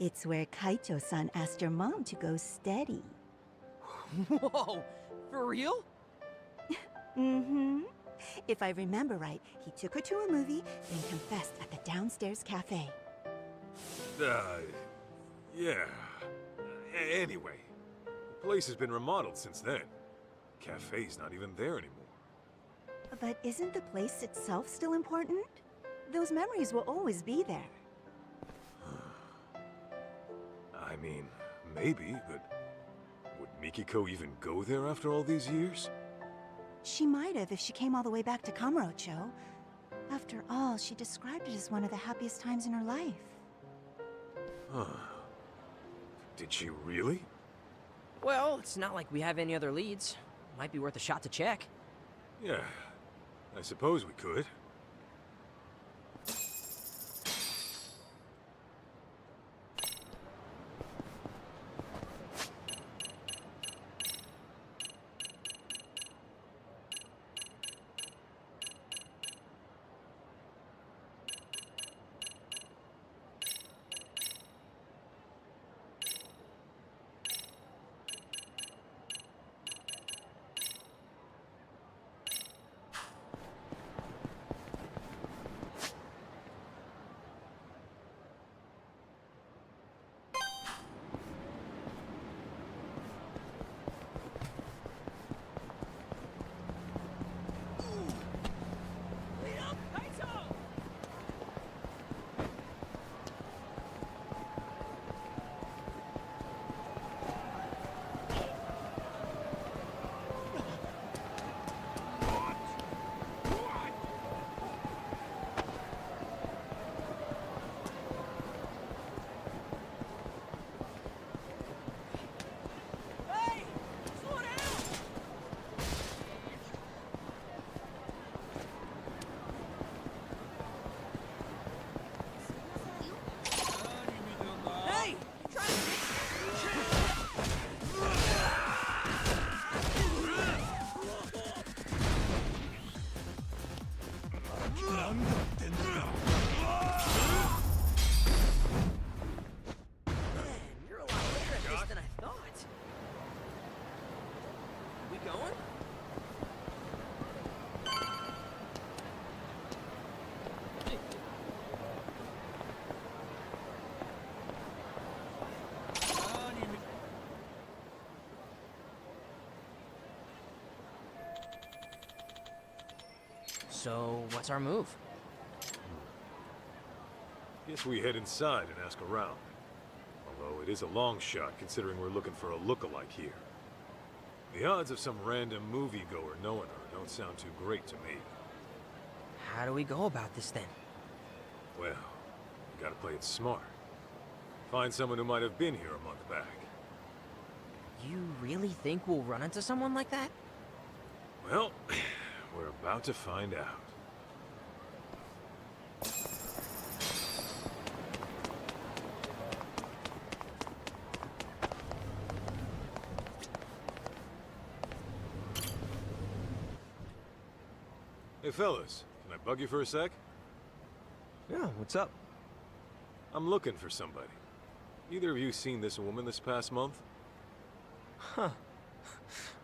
It's where Kaito-san asked your mom to go steady. Whoa! For real? Mm-hmm. If I remember right, he took her to a movie, then confessed at the downstairs cafe. Yeah. Anyway, the place has been remodeled since then. Cafe's not even there anymore. But isn't the place itself still important? Those memories will always be there. I mean, maybe, but would Mikiko even go there after all these years? She might have if she came all the way back to Kamurocho. After all, she described it as one of the happiest times in her life. Huh. Did she really? Well, it's not like we have any other leads. Might be worth a shot to check. Yeah, I suppose we could. So, what's our move? Guess we head inside and ask around. Although it is a long shot considering we're looking for a look-alike here. The odds of some random moviegoer knowing her don't sound too great to me. How do we go about this then? Well, we gotta play it smart. Find someone who might have been here a month back. You really think we'll run into someone like that? Well, we're about to find out. Hey fellas, can I bug you for a sec? Yeah, what's up? I'm looking for somebody. Either of you seen this woman this past month? Huh.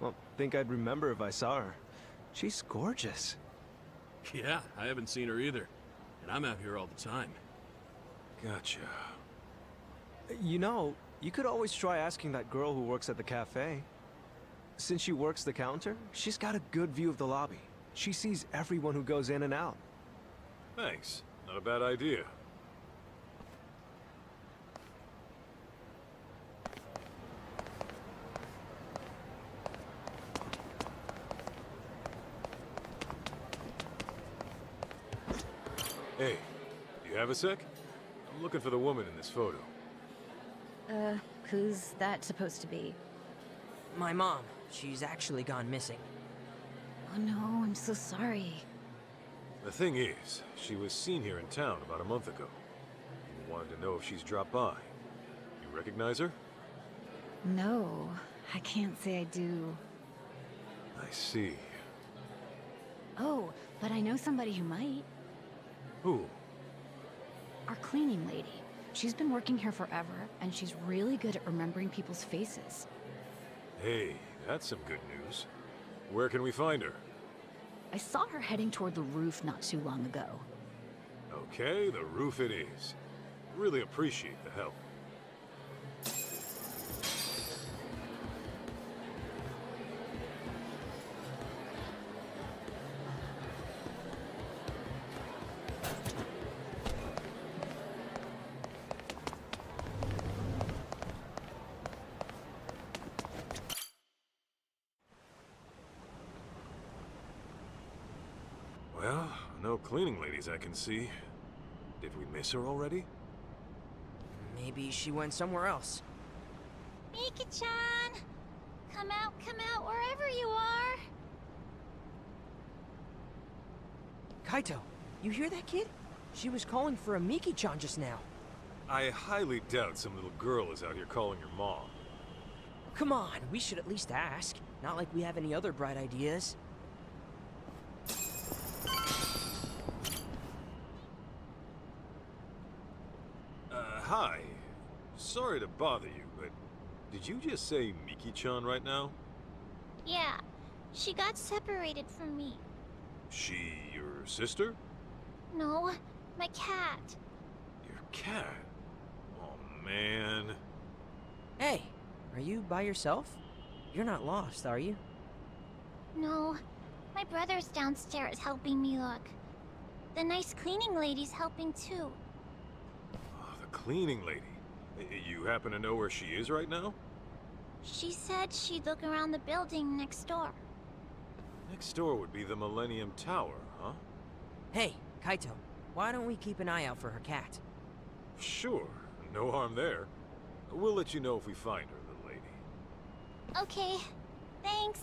Well, think I'd remember if I saw her. She's gorgeous. Yeah, I haven't seen her either. And I'm out here all the time. Gotcha. You know, you could always try asking that girl who works at the cafe. Since she works the counter, she's got a good view of the lobby. She sees everyone who goes in and out. Thanks. Not a bad idea. Hey, do you have a sec? I'm looking for the woman in this photo. Who's that supposed to be? My mom. She's actually gone missing. Oh no, I'm so sorry. The thing is, she was seen here in town about a month ago. We wanted to know if she's dropped by. You recognize her? No, I can't say I do. I see. Oh, but I know somebody who might. Who? Our cleaning lady. She's been working here forever, and she's really good at remembering people's faces. Hey, that's some good news. Where can we find her? I saw her heading toward the roof not too long ago. Okay, the roof it is. Really appreciate the help. Well, no cleaning ladies I can see. Did we miss her already? Maybe she went somewhere else. Mika-chan! Come out wherever you are! Kaito, you hear that kid? She was calling for a Miki-chan just now. I highly doubt some little girl is out here calling her mom. Come on, we should at least ask. Not like we have any other bright ideas. Hi. Sorry to bother you, but did you just say Miki-chan right now? Yeah, she got separated from me. She your sister? No, my cat. Your cat? Oh, man. Hey, are you by yourself? You're not lost, are you? No, my brother's downstairs helping me look. The nice cleaning lady's helping too. Cleaning lady. You happen to know where she is right now? She said she'd look around the building next door. Next door would be the Millennium Tower, huh? Hey, Kaito, why don't we keep an eye out for her cat? Sure, no harm there. We'll let you know if we find her, little lady. Okay, thanks.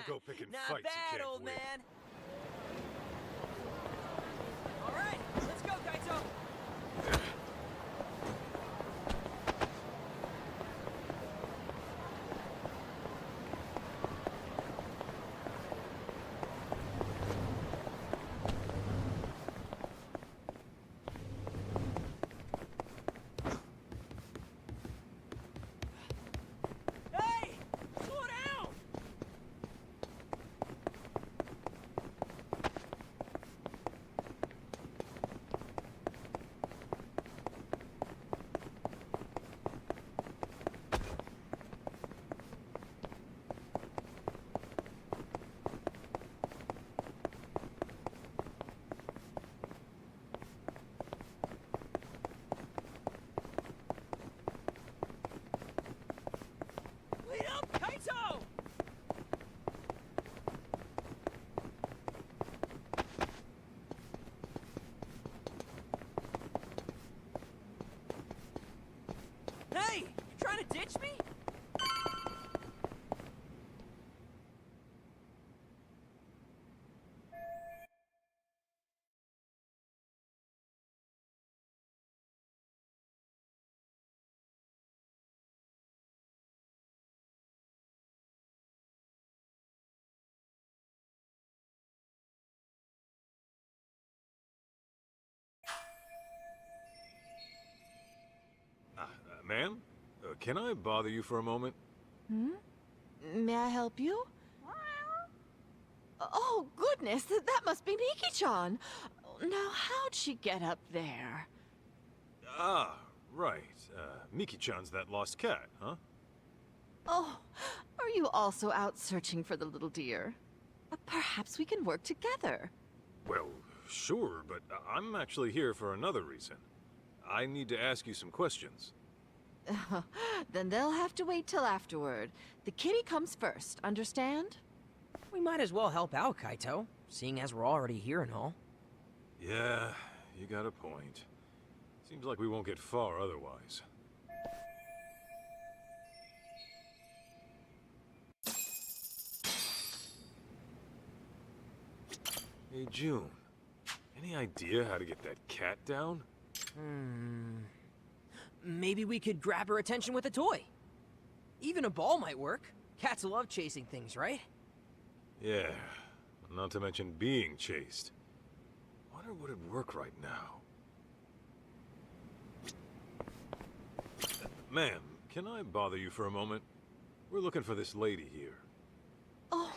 go picking Not fights you bad, can't old win. man. All right, let's go, Kaito. Hey, slow down. Wait up, Kaito! Hey, you trying to ditch me? Ma'am? Can I bother you for a moment? Hmm? May I help you? Oh, goodness, that must be Miki-chan. Now, how'd she get up there? Ah, right. Miki-chan's that lost cat, huh? Oh, are you also out searching for the little deer? Perhaps we can work together. Well, sure, but I'm actually here for another reason. I need to ask you some questions. Then they'll have to wait till afterward. The kitty comes first, understand? We might as well help out, Kaito, seeing as we're already here and all. Yeah, you got a point. Seems like we won't get far otherwise. Hey, June. Any idea how to get that cat down? Maybe we could grab her attention with a toy. Even a ball might work. Cats love chasing things, right? Yeah, not to mention being chased. Wonder would it work right now? Ma'am, can I bother you for a moment? We're looking for this lady here. Oh,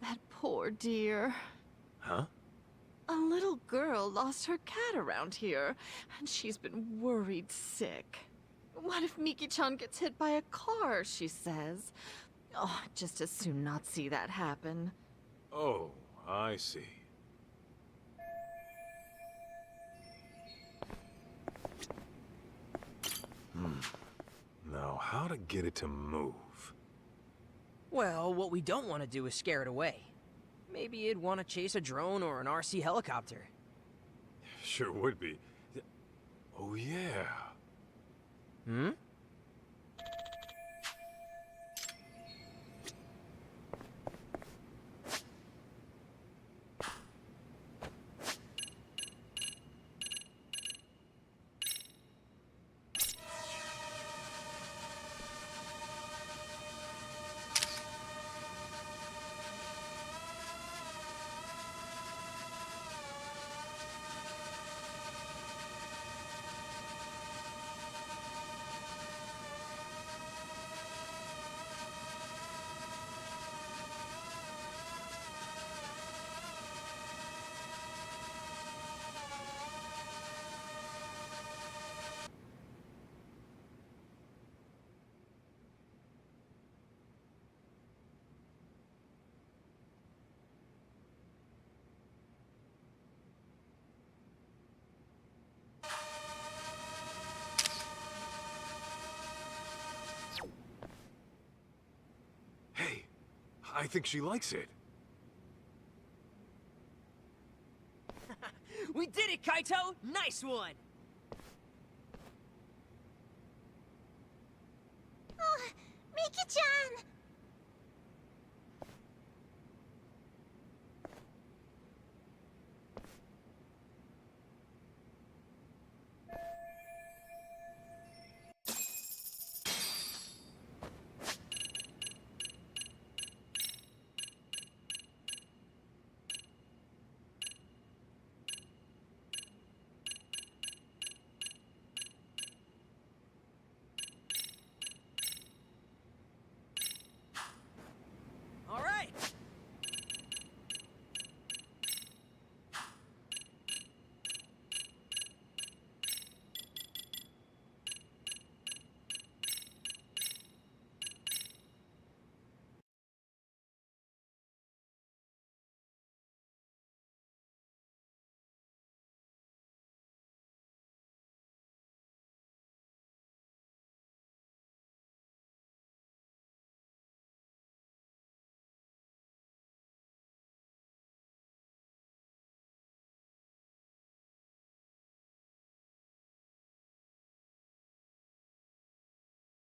that poor dear. Huh? A little girl lost her cat around here, and she's been worried sick. What if Miki-chan gets hit by a car, she says. Oh, I'd just as soon not see that happen. Oh, I see. Now, how to get it to move? Well, what we don't want to do is scare it away. Maybe it'd want to chase a drone or an RC helicopter. Sure would be. Oh, yeah. Hmm? Hey, I think she likes it. We did it, Kaito! Nice one! Oh, Miki-chan!